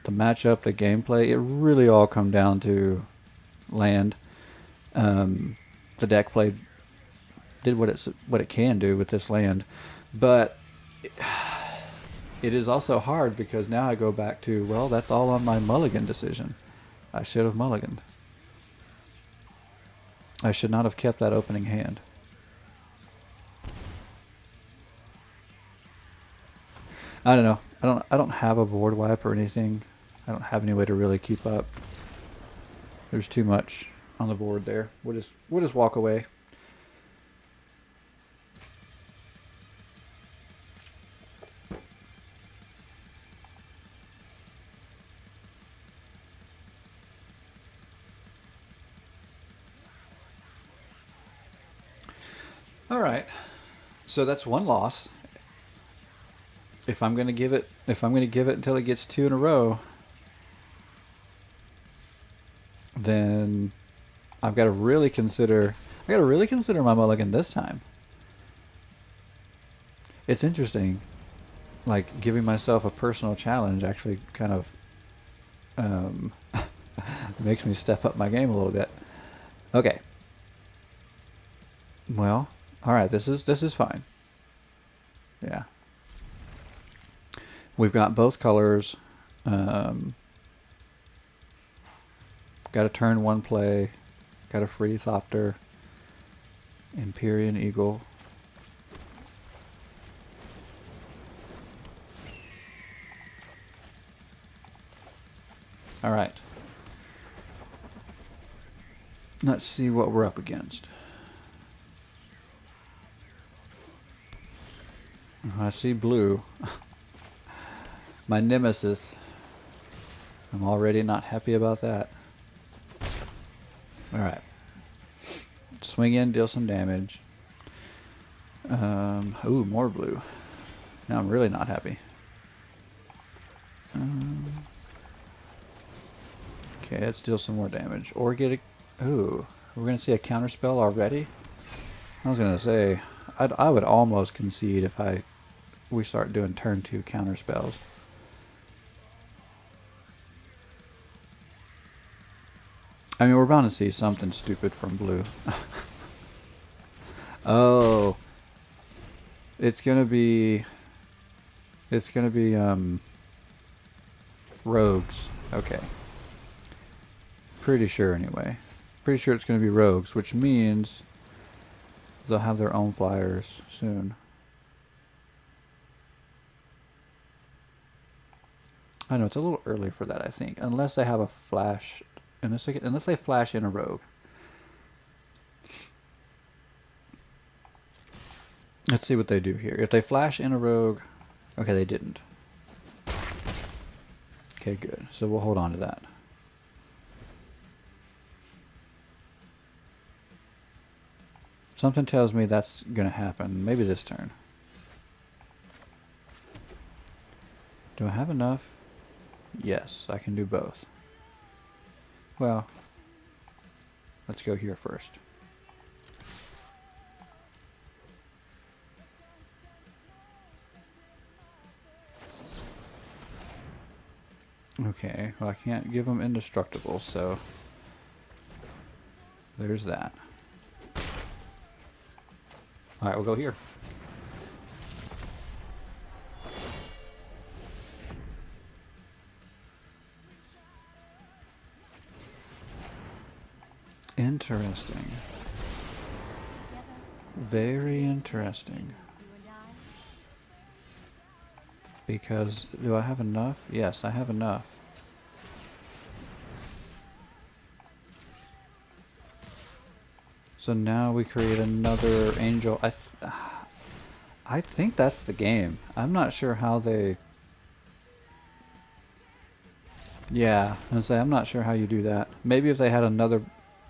S1: the matchup, the gameplay. It really all come down to land. The deck did what it can do with this land. But it is also hard because now I go back to, well, that's all on my mulligan decision. I should have mulliganed. I should not have kept that opening hand. I don't know. I don't have a board wipe or anything. I don't have any way to really keep up. There's too much on the board there. We'll just walk away. All right. So that's 1 loss. If I'm going to give it until it gets 2 in a row, then I've got to really consider my mulligan this time. It's interesting, like giving myself a personal challenge actually kind of makes me step up my game a little bit. Okay. Well, all right. This is fine. Yeah. We've got both colors. Got a turn 1 play. Got a free Thopter. Empyrean Eagle. All right. Let's see what we're up against. I see blue. My nemesis. I'm already not happy about that. Alright. Swing in, deal some damage. Ooh, more blue. Now I'm really not happy. Okay, let's deal some more damage. Or get a... Ooh, we're going to see a counterspell already? I was going to say, I would almost concede if we start doing turn 2 counterspells. I mean, we're bound to see something stupid from blue. Oh. It's gonna be rogues. Okay. Pretty sure anyway. Pretty sure it's gonna be rogues, which means they'll have their own flyers soon. I know it's a little early for that, I think, unless they have a flash. Unless they flash in a rogue. Let's see what they do here. If they flash in a rogue... Okay, they didn't. Okay, good. So we'll hold on to that. Something tells me that's going to happen. Maybe this turn. Do I have enough? Yes, I can do both. Well, let's go here first. Okay, well I can't give them indestructible, so there's that. Alright, we'll go here. Interesting. Very interesting. Because, do I have enough? Yes, I have enough. So now we create another angel. I think that's the game. I'm not sure how they... Yeah, I'm not sure how you do that. Maybe if they had another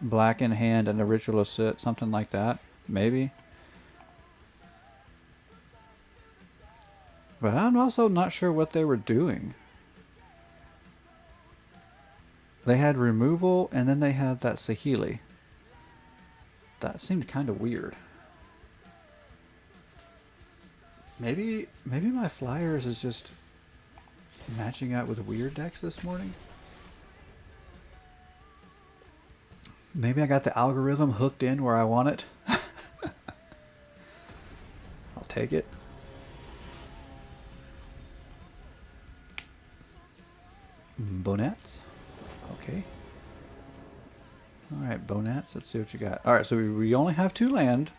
S1: black in hand and a ritual of soot, something like that. Maybe. But I'm also not sure what they were doing. They had removal, and then they had that Sahili. That seemed kind of weird. Maybe my flyers is just matching up with weird decks this morning. Maybe I got the algorithm hooked in where I want it. I'll take it. Bonats. Okay. Alright, Bonats. Let's see what you got. Alright, so we only have 2 land,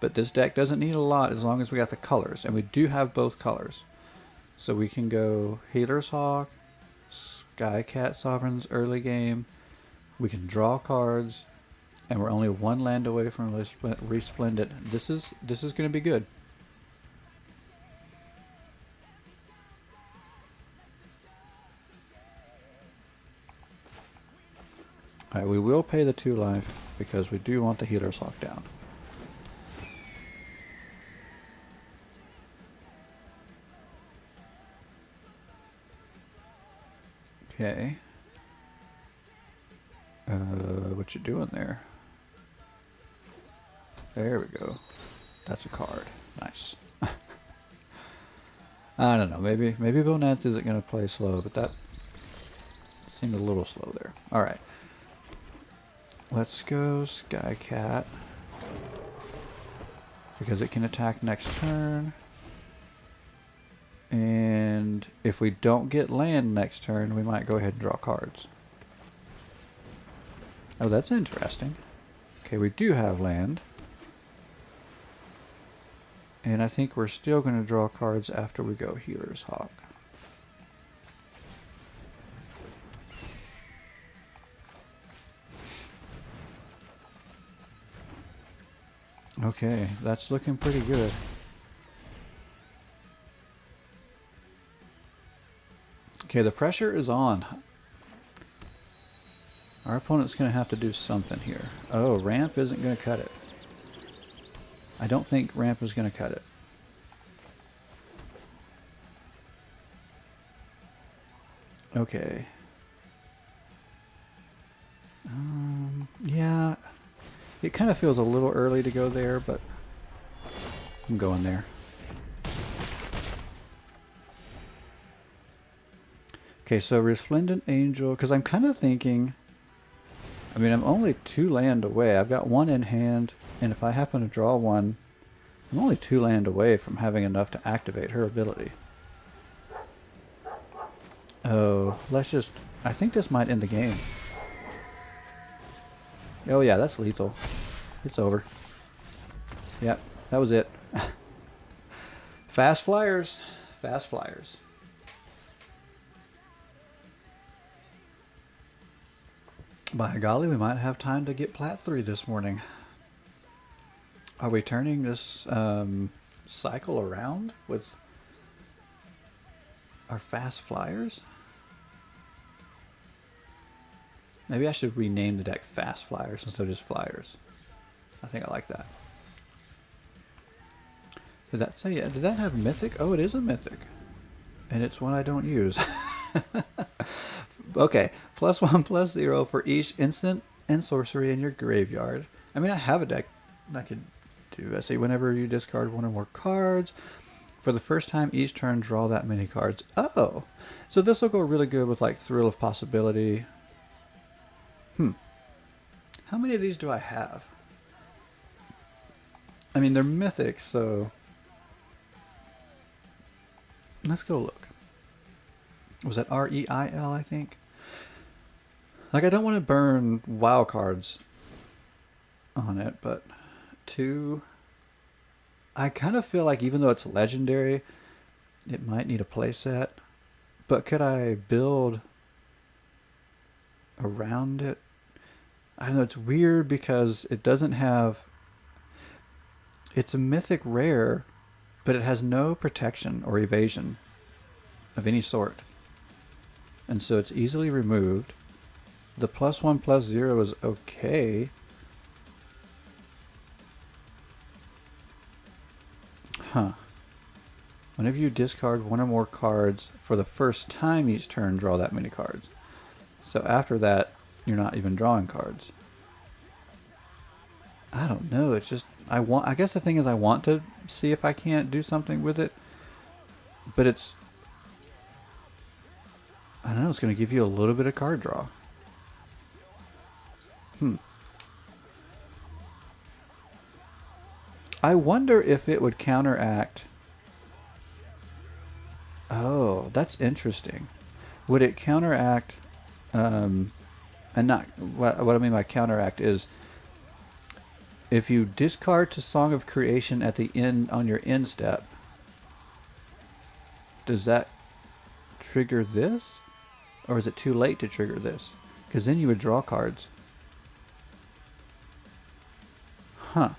S1: but this deck doesn't need a lot as long as we got the colors. And we do have both colors. So we can go Healer's Hawk, Skycat Sovereigns early game. We can draw cards. And we're only 1 land away from Resplendent. This is going to be good. Alright, we will pay the 2 life because we do want the Healer's Hawk down. Okay. What you doing there? There we go. That's a card. Nice. I don't know. Maybe Bonance isn't going to play slow, but that seemed a little slow there. All right. Let's go Skycat because it can attack next turn. And if we don't get land next turn, we might go ahead and draw cards. Oh, that's interesting. Okay, we do have land. And I think we're still going to draw cards after we go Healer's Hawk. Okay, that's looking pretty good. Okay, the pressure is on. Our opponent's going to have to do something here. Oh, ramp isn't going to cut it. I don't think ramp is going to cut it. Okay. Yeah. It kind of feels a little early to go there, but I'm going there. Okay, so Resplendent Angel, because I'm kind of thinking... I mean, I'm only 2 land away. I've got 1 in hand, and if I happen to draw 1, I'm only 2 land away from having enough to activate her ability. Oh, let's just... I think this might end the game. Oh yeah, that's lethal. It's over. Yep, that was it. Fast flyers. Fast flyers. By golly, we might have time to get Plat 3 this morning. Are we turning this cycle around with our fast flyers? Maybe I should rename the deck Fast Flyers instead of just Flyers. I think I like that. Did that say, did that have Mythic? Oh, it is a Mythic. And it's one I don't use. Okay, +1/+0 for each instant and sorcery in your graveyard. I mean, I have a deck I could do. I say whenever you discard one or more cards, for the first time each turn, draw that many cards. Oh, so this will go really good with like Thrill of Possibility. How many of these do I have? I mean, they're mythic, so let's go look. Was that REIL, I think? Like, I don't want to burn wild cards on it, but 2. I kind of feel like even though it's legendary, it might need a playset. But could I build around it? I don't know, it's weird because it doesn't have... It's a mythic rare, but it has no protection or evasion of any sort. And so it's easily removed. The +1/+0 is okay. Huh. Whenever you discard one or more cards for the first time each turn, draw that many cards. So after that, you're not even drawing cards. I don't know. It's just I guess the thing is I want to see if I can't do something with it, but it's I don't know. It's going to give you a little bit of card draw. I wonder if it would counteract. Oh, that's interesting. Would it counteract? And not what I mean by counteract is if you discard to Song of Creation at the end on your end step. Does that trigger this, or is it too late to trigger this? Because then you would draw cards. Huh.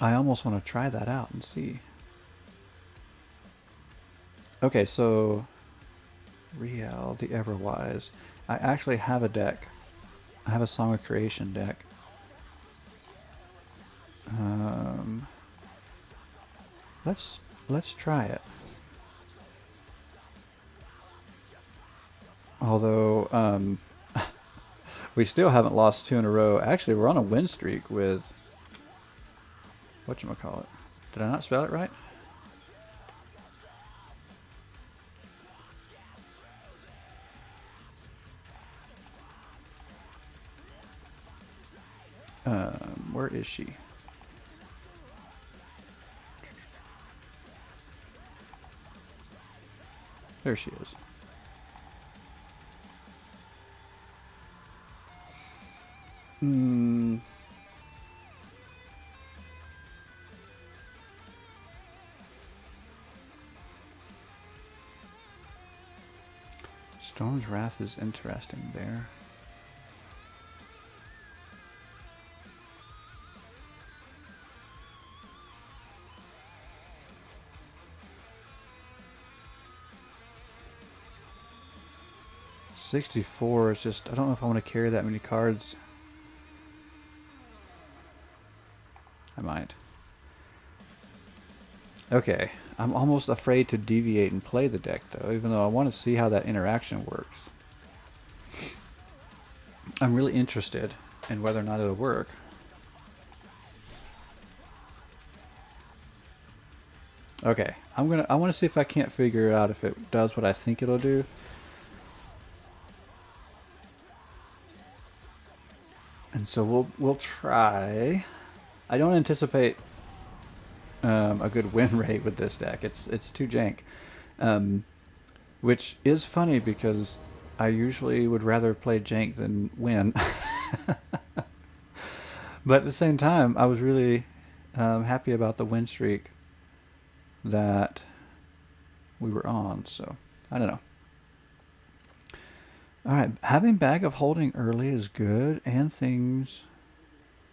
S1: I almost want to try that out and see. Okay, so Riel, the Everwise. I actually have a deck. I have a Song of Creation deck. Let's try it. Although we still haven't lost 2 in a row. Actually, we're on a win streak with whatchamacallit. Did I not spell it right? Where is she? There she is. Storm's Wrath is interesting there. $64 is just, I don't know if I want to carry that many cards. I might. Okay, I'm almost afraid to deviate and play the deck though, even though I want to see how that interaction works. I'm really interested in whether or not it'll work. Okay, I want to see if I can't figure out if it does what I think it'll do. And so we'll try. I don't anticipate a good win rate with this deck. It's too jank, which is funny because I usually would rather play jank than win. But at the same time, I was really happy about the win streak that we were on. So I don't know. All right, having Bag of Holding early is good, and things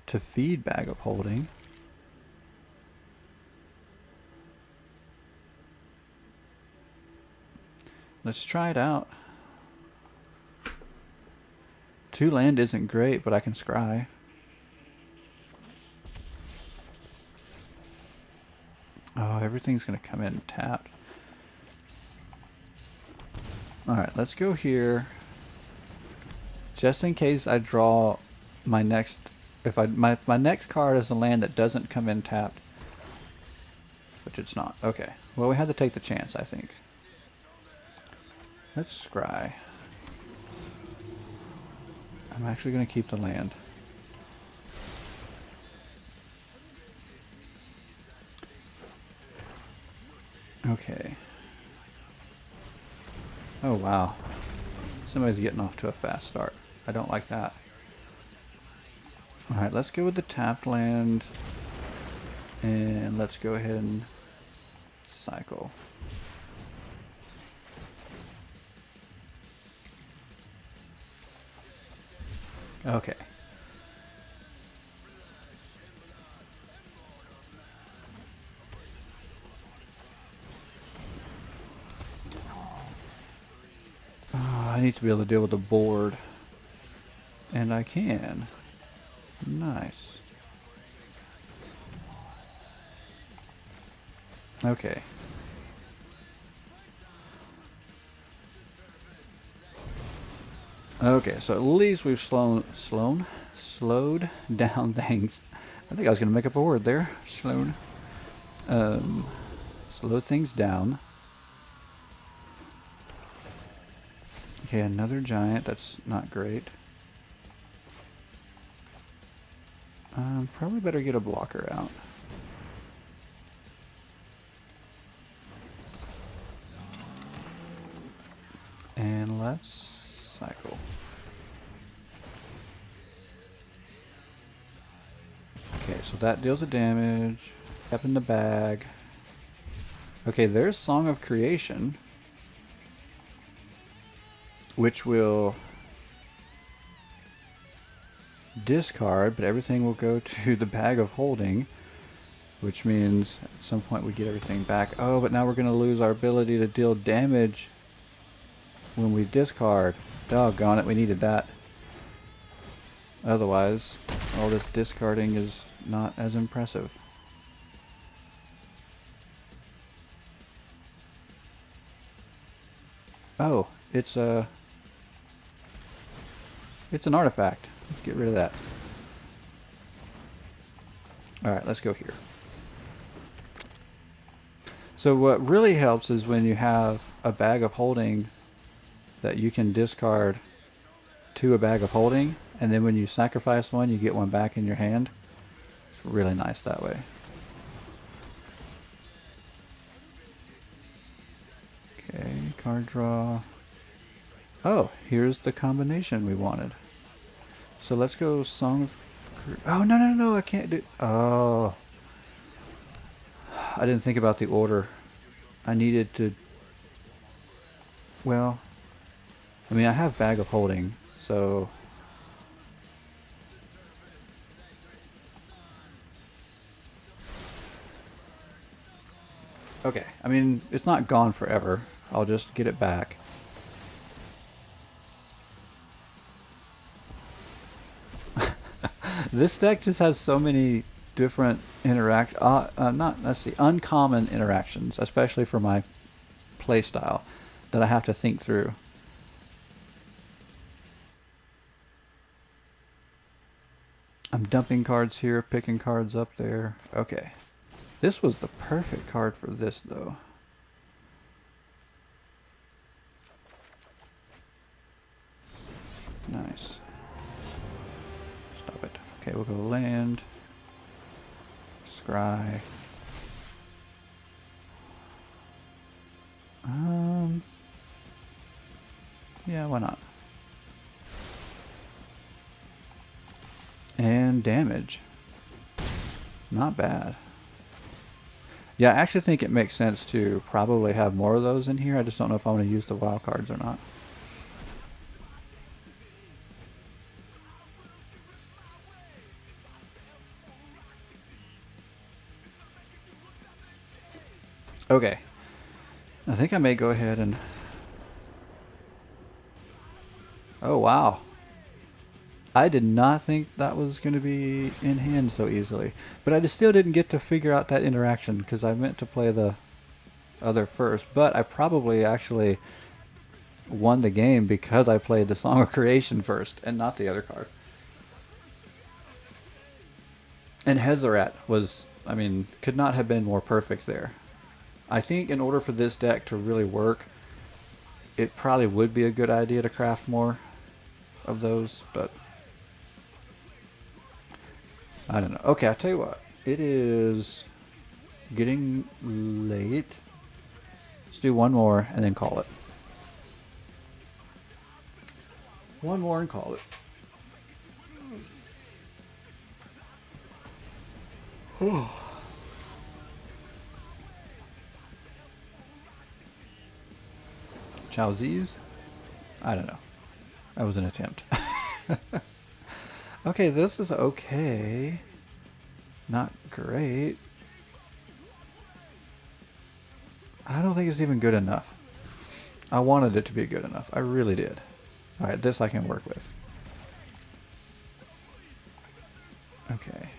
S1: to feed Bag of Holding. Let's try it out. 2 land isn't great, but I can scry. Oh, everything's going to come in tapped. Alright, let's go here. Just in case I draw my next... If my next card is a land that doesn't come in tapped. Which it's not. Okay. Well, we had to take the chance, I think. Let's scry. I'm actually going to keep the land. Okay. Oh, wow. Somebody's getting off to a fast start. I don't like that. Alright, let's go with the tapped land. And let's go ahead and cycle. Okay. Oh, I need to be able to deal with the board. And I can. Nice. Okay. Okay, so at least we've slowed down things. I think I was going to make up a word there. Slowed. Slow things down. Okay, another giant. That's not great. Probably better get a blocker out. And let's cycle. Okay, so that deals a damage. Up in the bag. Okay, there's Song of Creation, which will discard, but everything will go to the bag of holding, which means at some point we get everything back. Oh, but now we're going to lose our ability to deal damage when we discard. Doggone it, we needed that. Otherwise, all this discarding is not as impressive. Oh, it's an artifact. Let's get rid of that. Alright, let's go here. So what really helps is when you have a bag of holding that you can discard to a bag of holding, and then when you sacrifice one, you get one back in your hand. It's really nice that way. Okay, card draw. Oh, here's the combination we wanted. So let's go Song of... Oh, no, I can't do... Oh. I didn't think about the order. I needed to... Well, I mean, I have Bag of Holding, so... Okay, I mean, it's not gone forever. I'll just get it back. This deck just has so many different uncommon interactions, especially for my playstyle, that I have to think through. I'm dumping cards here, picking cards up there. Okay. This was the perfect card for this, though. Nice. Stop it. Okay, we'll go land. Scry. Yeah, why not? And damage. Not bad. Yeah, I actually think it makes sense to probably have more of those in here. I just don't know if I want to use the wild cards or not. Okay. I think I may go ahead and... Oh, wow. I did not think that was going to be in hand so easily. But I just still didn't get to figure out that interaction because I meant to play the other first. But I probably actually won the game because I played the Song of Creation first and not the other card. And Hezarat was, I mean, could not have been more perfect there. I think in order for this deck to really work, it probably would be a good idea to craft more of those, but I don't know. Okay, I'll tell you what. It is getting late. Let's do one more and then call it. One more and call it. Chowzies? I don't know. That was an attempt. Okay, this is okay. Not great. I don't think it's even good enough. I wanted it to be good enough. I really did. Alright, this I can work with. Okay.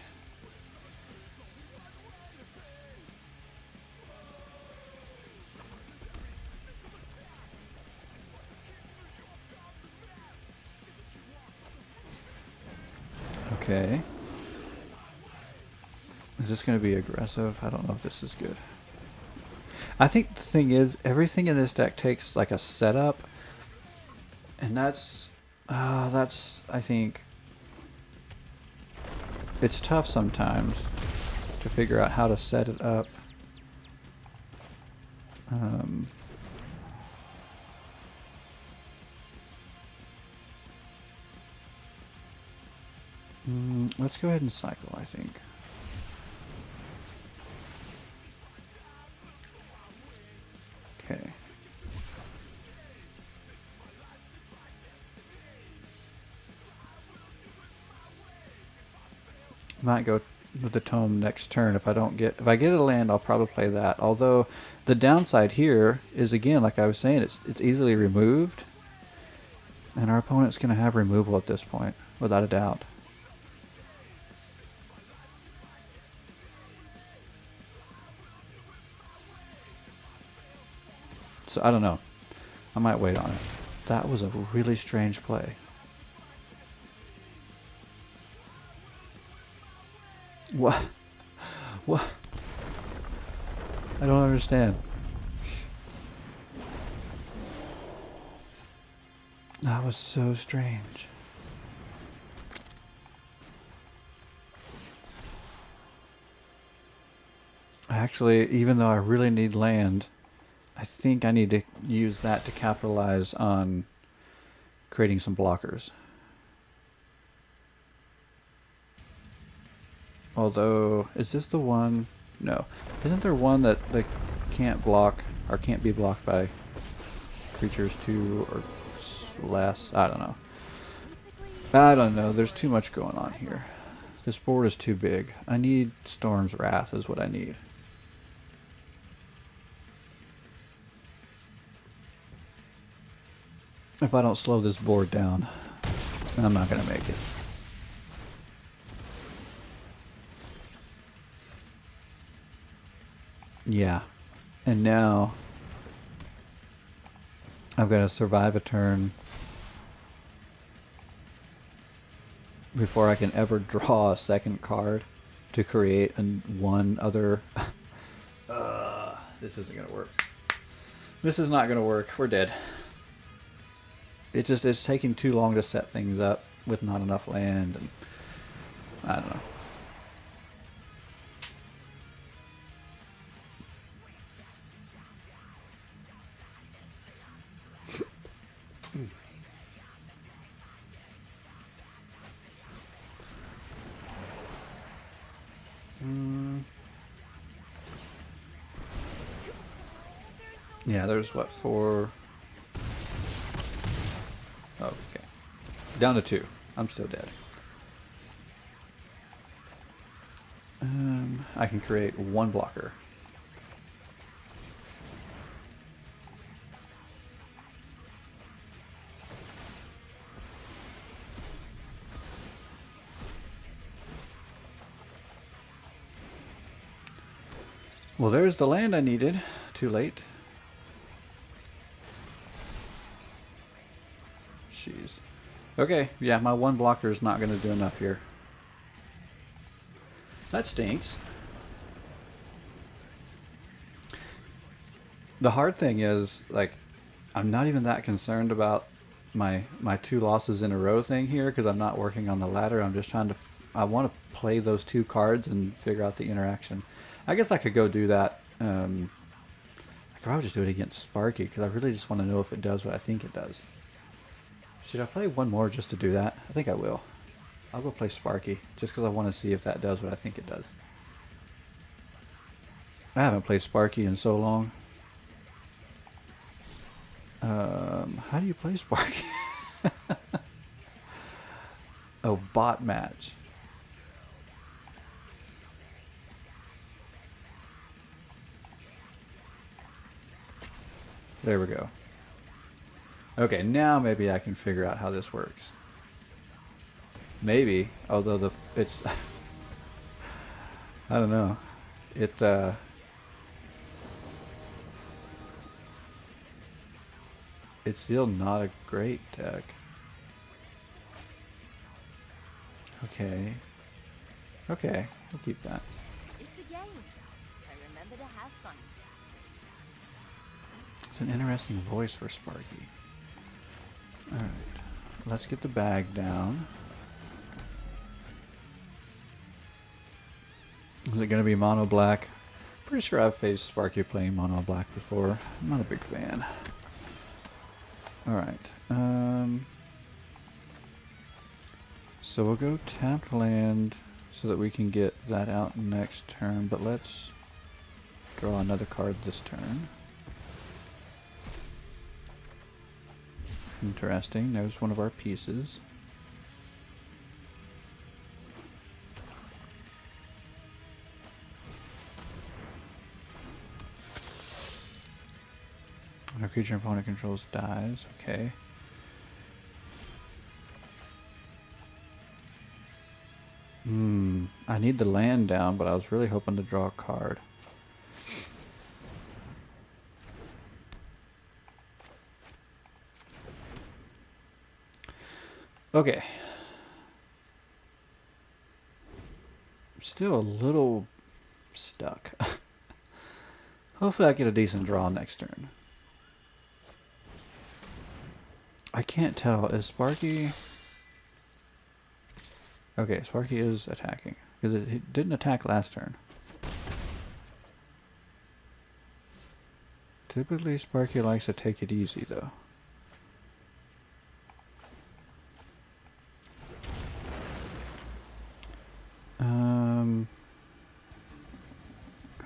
S1: Okay. Is this going to be aggressive? I don't know if this is good. I think the thing is, everything in this deck takes like a setup. And that's, I think, it's tough sometimes to figure out how to set it up. Let's go ahead and cycle, I think. Okay. Might go with the tome next turn if I get a land, I'll probably play that. Although the downside here is, again, like I was saying, it's easily removed, and our opponent's going to have removal at this point without a doubt. So I don't know. I might wait on it. That was a really strange play. What? What? I don't understand. That was so strange. Actually, even though I really need land, I think I need to use that to capitalize on creating some blockers. Although, is this the one? No. Isn't there one that they can't block or can't be blocked by creatures 2 or less? I don't know. I don't know. There's too much going on here. This board is too big. I need Storm's Wrath is what I need. If I don't slow this board down, I'm not going to make it. Yeah. And now I've got to survive a turn before I can ever draw a second card to create one other. This isn't going to work. This is not going to work. We're dead. It's taking too long to set things up with not enough land, and I don't know. Yeah, there's what, 4? Oh, okay. Down to 2. I'm still dead. I can create one blocker. Well, there's the land I needed. Too late. Jeez. Okay, yeah, my one blocker is not going to do enough here. That stinks. The hard thing is, like, I'm not even that concerned about my 2 losses in a row thing here because I'm not working on the ladder. I'm just trying to... I want to play those 2 cards and figure out the interaction. I guess I could go do that. I could probably just do it against Sparky because I really just want to know if it does what I think it does. Should I play one more just to do that? I think I will. I'll go play Sparky just because I want to see if that does what I think it does. I haven't played Sparky in so long. How do you play Sparky? Oh, bot match. There we go. Okay, now maybe I can figure out how this works. Maybe, although it's I don't know. It's still not a great deck. Okay. Okay, we'll keep that.
S2: It's a game, so remember to have fun.
S1: It's an interesting voice for Sparky. Alright, let's get the bag down. Is it going to be mono black? Pretty sure I've faced Sparky playing mono black before. I'm not a big fan. Alright, so we'll go tapped land so that we can get that out next turn, but let's draw another card this turn. Interesting, there's one of our pieces. When a creature opponent controls dies, okay. I need the land down, but I was really hoping to draw a card. Okay. I'm still a little stuck. Hopefully I get a decent draw next turn. I can't tell. Is Sparky... Okay, Sparky is attacking. Because it didn't attack last turn. Typically Sparky likes to take it easy though.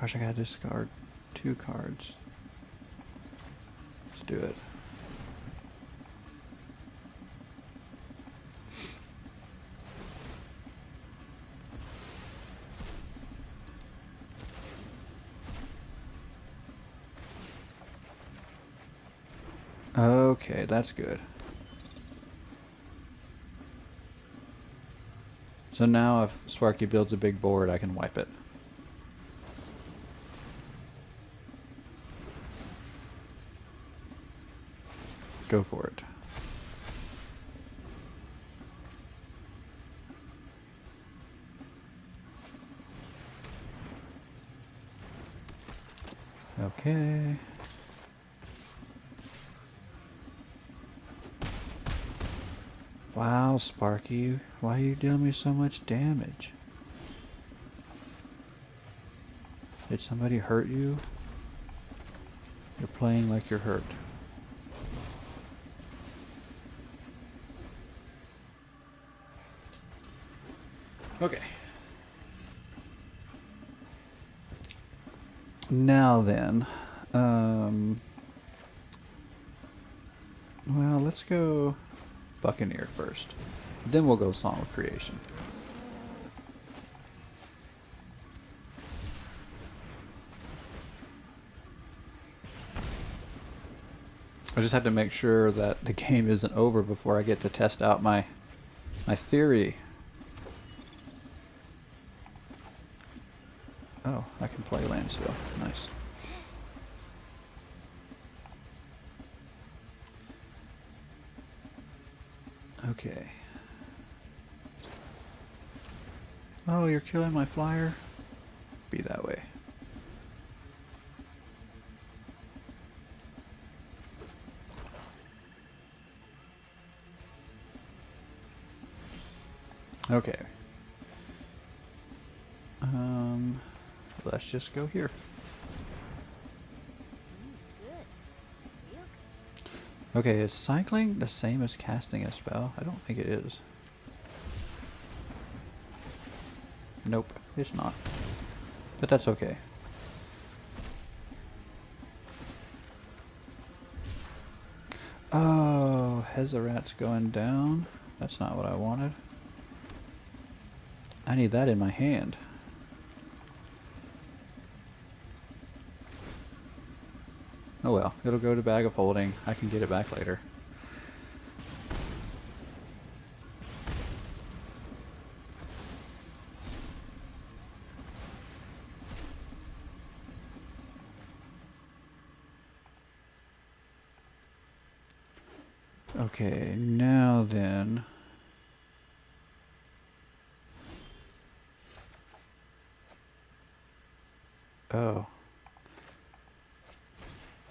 S1: Gosh, I gotta discard 2 cards. Let's do it. Okay, that's good. So now if Sparky builds a big board, I can wipe it. Go for it. Okay. Wow, Sparky, why are you dealing me so much damage? Did somebody hurt you? You're playing like you're hurt. Okay. Now then, well, let's go Buccaneer first. Then we'll go Song of Creation. I just have to make sure that the game isn't over before I get to test out my theory. Oh, I can play land still. Nice. Okay. Oh, you're killing my flyer? Be that way. Okay. Let's just go here.
S2: Good. Real good.
S1: Okay, is cycling the same as casting a spell? I don't think it is. Nope, it's not. But that's okay. Oh, Hezarat's going down. That's not what I wanted. I need that in my hand. Oh well, it'll go to bag of holding. I can get it back later. Okay, now then. Oh.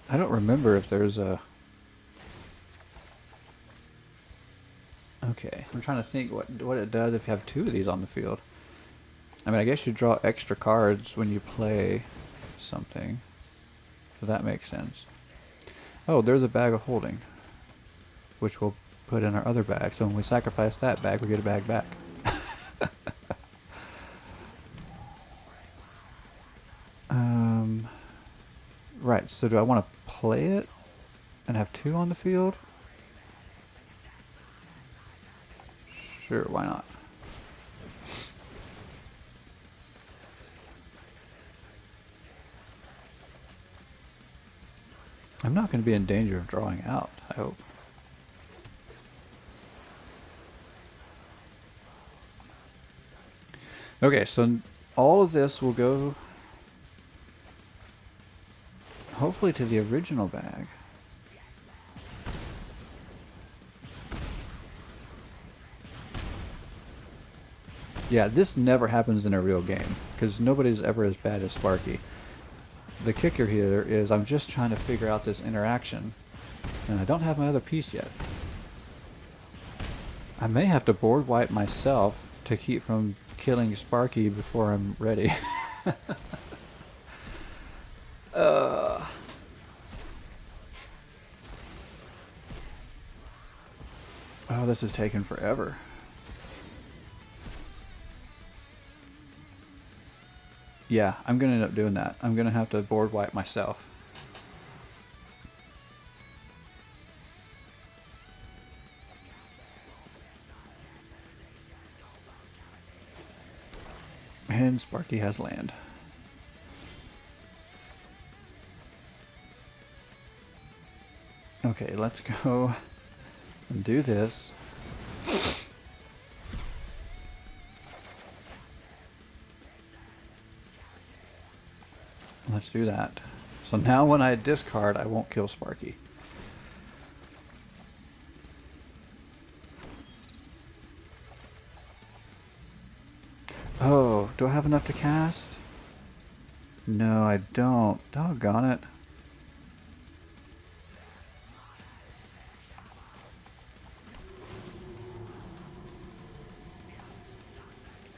S1: I don't remember if there's a... Okay, I'm trying to think what it does if you have two of these on the field. I mean, I guess you draw extra cards when you play something. So that makes sense. Oh, there's a bag of holding, which we'll put in our other bag. So when we sacrifice that bag, we get a bag back. Right, so do I want to play it and have two on the field? Sure, why not? I'm not going to be in danger of drawing out, I hope. Okay, so all of this will go hopefully to the original bag. Yeah, this never happens in a real game, because nobody's ever as bad as Sparky. The kicker here is I'm just trying to figure out this interaction, and I don't have my other piece yet. I may have to board wipe myself to keep from killing Sparky before I'm ready. Oh, this is taking forever. Yeah, I'm going to end up doing that. I'm going to have to board wipe myself. And Sparky has land. Okay, let's go and do this. Let's do that. So now when I discard, I won't kill Sparky. Oh, do I have enough to cast? No, I don't. Doggone it.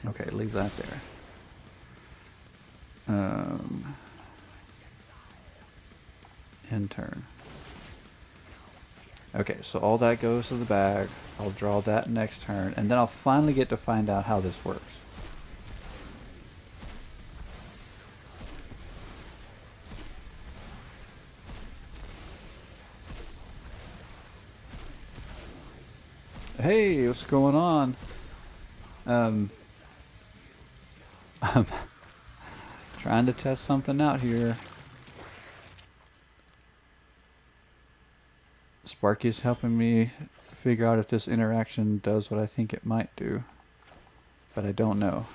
S1: Okay, leave that there. End turn. Okay, so all that goes to the bag. I'll draw that next turn, and then I'll finally get to find out how this works. Hey, what's going on? I'm trying to test something out here. Sparky's helping me figure out if this interaction does what I think it might do, but I don't know.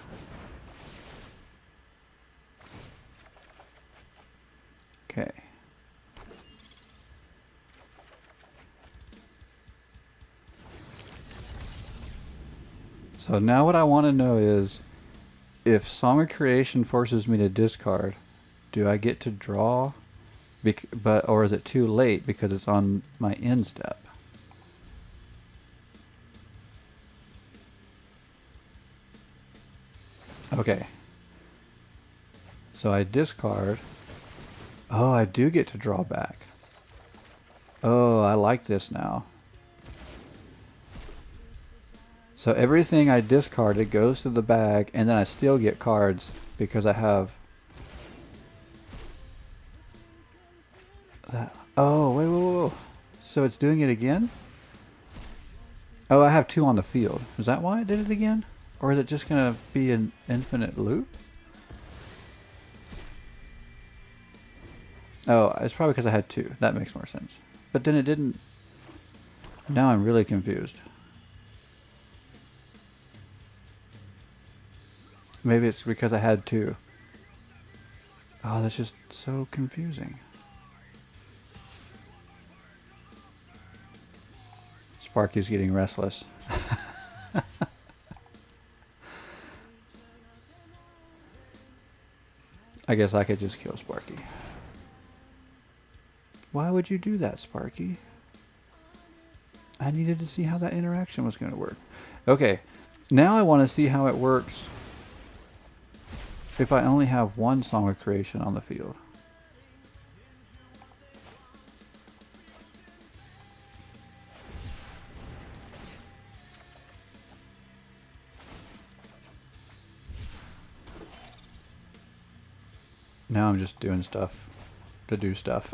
S1: Okay. So now what I want to know is, if Song of Creation forces me to discard, do I get to draw? Or is it too late because it's on my end step? Okay. So I discard. Oh, I do get to draw back. Oh, I like this now. So everything I discarded goes to the bag, and then I still get cards because I have that. Oh, wait, whoa, whoa, whoa. So it's doing it again? Oh, I have 2 on the field. Is that why it did it again? Or is it just going to be an infinite loop? Oh, it's probably because I had 2. That makes more sense. But then it didn't. Now I'm really confused. Maybe it's because I had 2. Oh, that's just so confusing. Sparky's getting restless. I guess I could just kill Sparky. Why would you do that, Sparky? I needed to see how that interaction was going to work. Okay, now I want to see how it works if I only have 1 Song of Creation on the field. Now I'm just doing stuff to do stuff.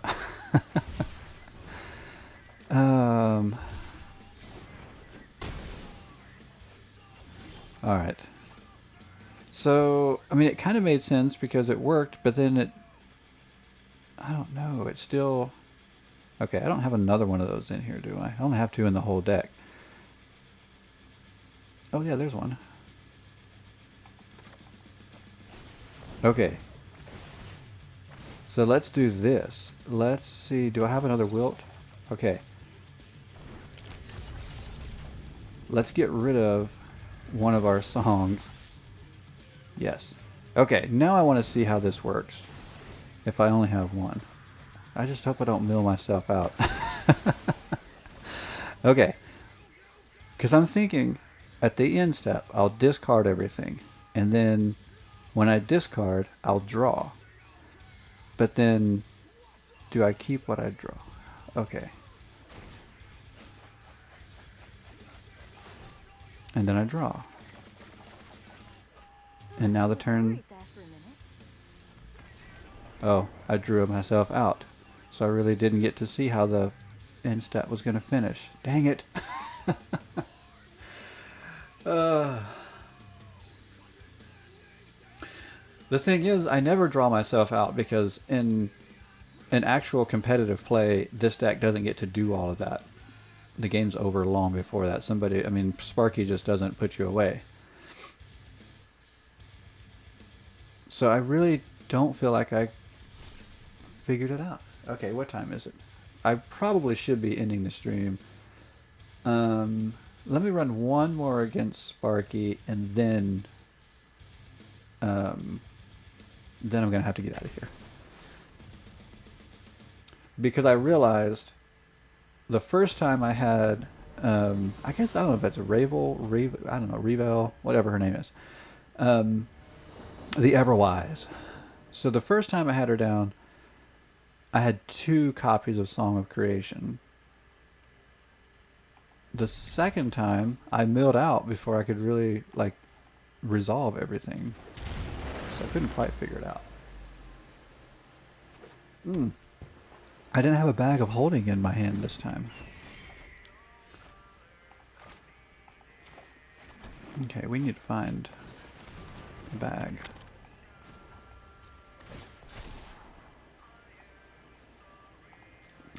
S1: Alright. So, I mean, it kind of made sense because it worked, but then it... I don't know, it's still... Okay, I don't have another one of those in here, do I? I only have 2 in the whole deck. Oh yeah, there's one. Okay. So let's do this. Let's see, do I have another wilt? Okay. Let's get rid of one of our songs. Yes. Okay, now I want to see how this works. If I only have 1. I just hope I don't mill myself out. Okay. Because I'm thinking, at the end step, I'll discard everything. And then, when I discard, I'll draw. But then, do I keep what I draw? Okay. And then I draw. And now the turn... Oh, I drew myself out. So I really didn't get to see how the end step was going to finish. Dang it. The thing is, I never draw myself out because in actual competitive play, this deck doesn't get to do all of that. The game's over long before that. I mean, Sparky just doesn't put you away. So I really don't feel like I figured it out. Okay, what time is it? I probably should be ending the stream. Let me run one more against Sparky, and then I'm going to have to get out of here. Because I realized the first time I had, I guess, I don't know if it's a Revel, whatever her name is. The Everwise. So the first time I had her down, I had 2 copies of Song of Creation. The second time, I milled out before I could really, resolve everything. So I couldn't quite figure it out. I didn't have a bag of holding in my hand this time. Okay, we need to find a bag.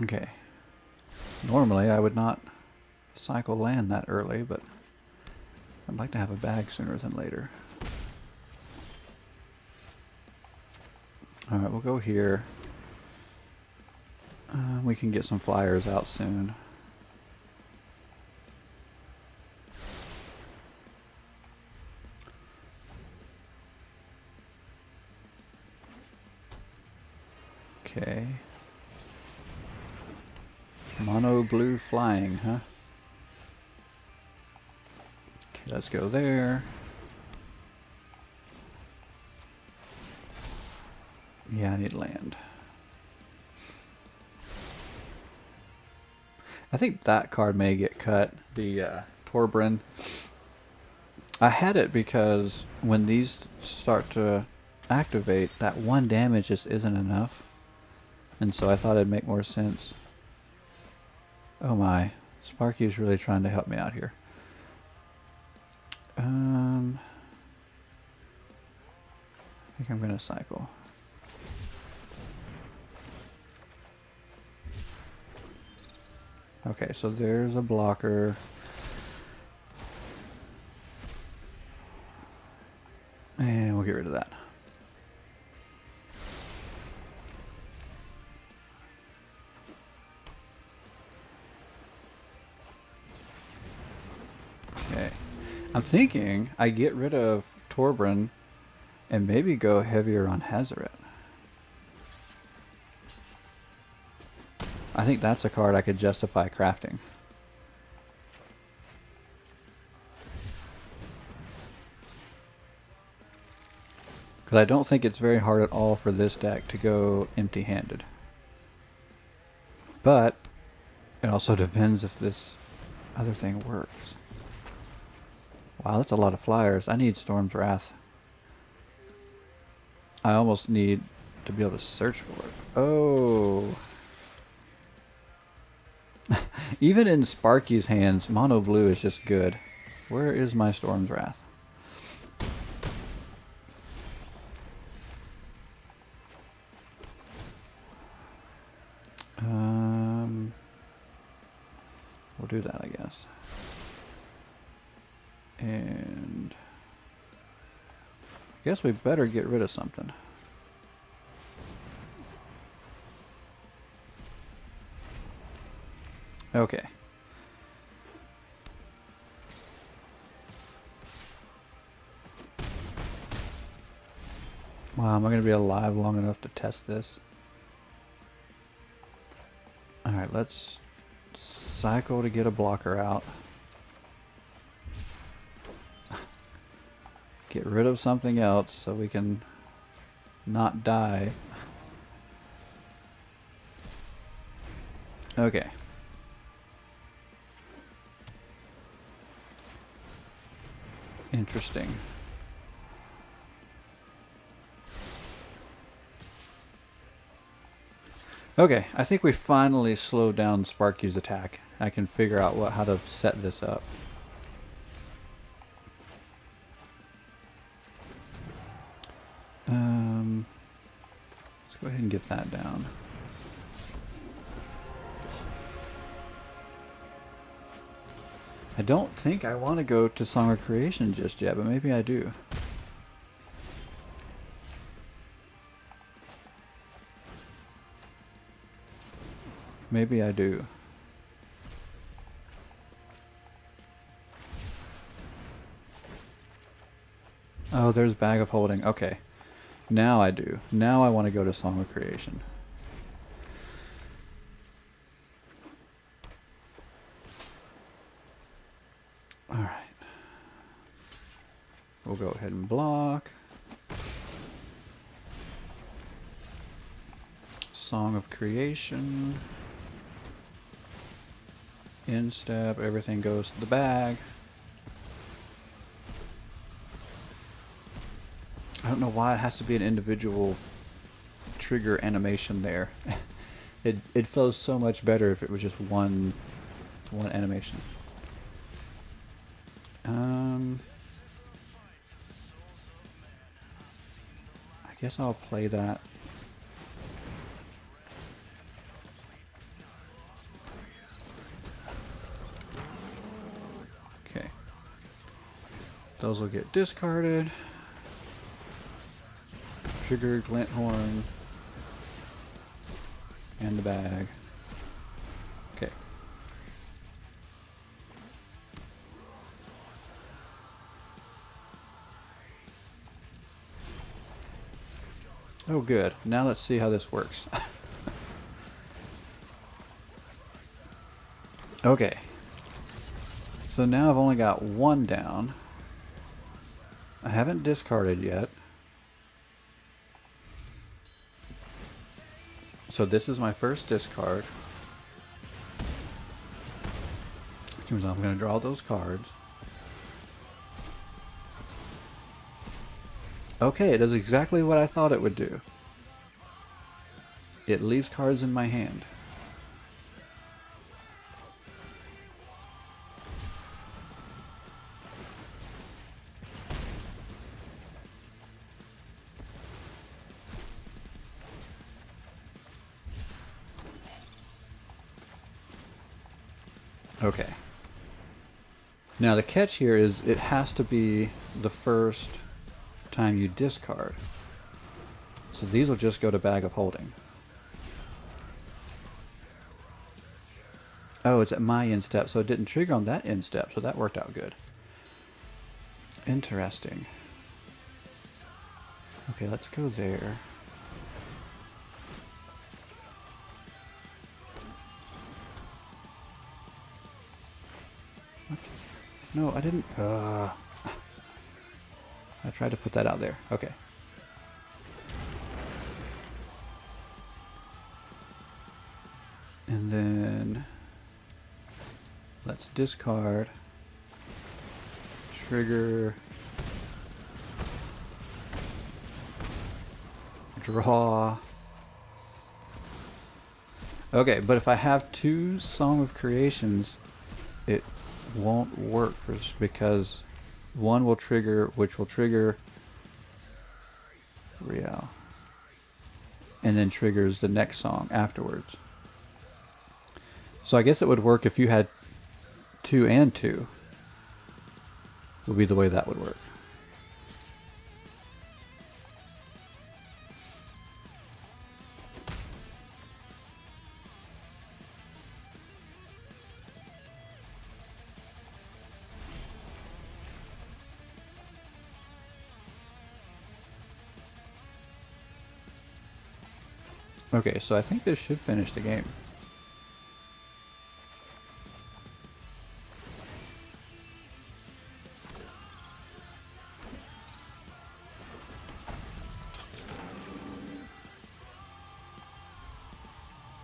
S1: Okay. Normally I would not cycle land that early, but I'd like to have a bag sooner than later. Alright, we'll go here. we can get some flyers out soon. Okay. Mono blue flying, huh? Okay, let's go there. Yeah, I need land. I think that card may get cut, the Torbrin. I had it because when these start to activate, that 1 damage just isn't enough. And so I thought it'd make more sense. Oh my, Sparky's really trying to help me out here. I think I'm gonna cycle. Okay, so there's a blocker. And we'll get rid of that. Okay. I'm thinking I get rid of Torbrin and maybe go heavier on Hazoret. I think that's a card I could justify crafting. Because I don't think it's very hard at all for this deck to go empty-handed. But it also depends if this other thing works. Wow, that's a lot of flyers. I need Storm's Wrath. I almost need to be able to search for it. Oh. Even in Sparky's hands, mono blue is just good. Where is my Storm's Wrath? We'll do that, I guess. And I guess we better get rid of something. Okay. Wow, am I going to be alive long enough to test this? Alright, let's cycle to get a blocker out. Get rid of something else so we can not die. Okay. Interesting. Okay, I think we finally slowed down Sparky's attack. I can figure out how to set this up. Let's go ahead and get that down. I don't think I want to go to Song of Creation just yet, but maybe I do. Maybe I do. Oh, there's Bag of Holding. Okay. Now I do. Now I want to go to Song of Creation. Alright. We'll go ahead and block. Song of Creation. Instep, everything goes to the bag. I don't know why it has to be an individual trigger animation there. It flows so much better if it was just one animation. I guess I'll play that. Okay. Those will get discarded. Trigger, Glint Horn, and the bag. Oh, good. Now let's see how this works. Okay. So now I've only got one down. I haven't discarded yet. So this is my first discard. Which means I'm going to draw those cards. Okay, it does exactly what I thought it would do. It leaves cards in my hand. Okay. Now the catch here is it has to be the first time you discard. So these will just go to bag of holding. Oh, it's at my end step, so it didn't trigger on that end step, so that worked out good. Interesting. Okay, let's go there. Okay. No, I didn't. I tried to put that out there. Okay. And then let's discard, trigger, draw. Okay, but if I have two Song of Creations, it won't work because one will trigger, which will trigger Real, and then triggers the next song afterwards. So I guess it would work if you had 2 and 2. Would be the way that would work. Okay, so I think this should finish the game.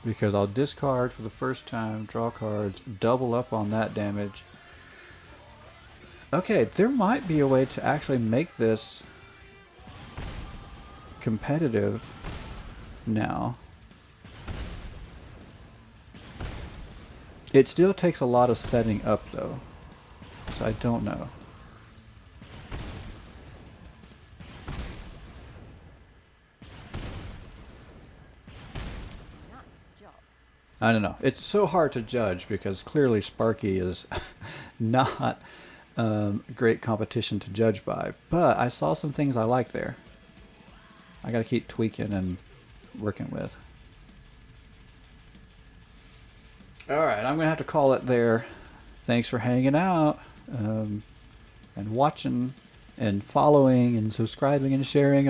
S1: Because I'll discard for the first time, draw cards, double up on that damage. Okay, there might be a way to actually make this competitive now. It still takes a lot of setting up though, so I don't know. I don't know. It's so hard to judge because clearly Sparky is not great competition to judge by. But I saw some things I like there. I got to keep tweaking and working with. All right, I'm going to have to call it there. Thanks for hanging out and watching and following and subscribing and sharing.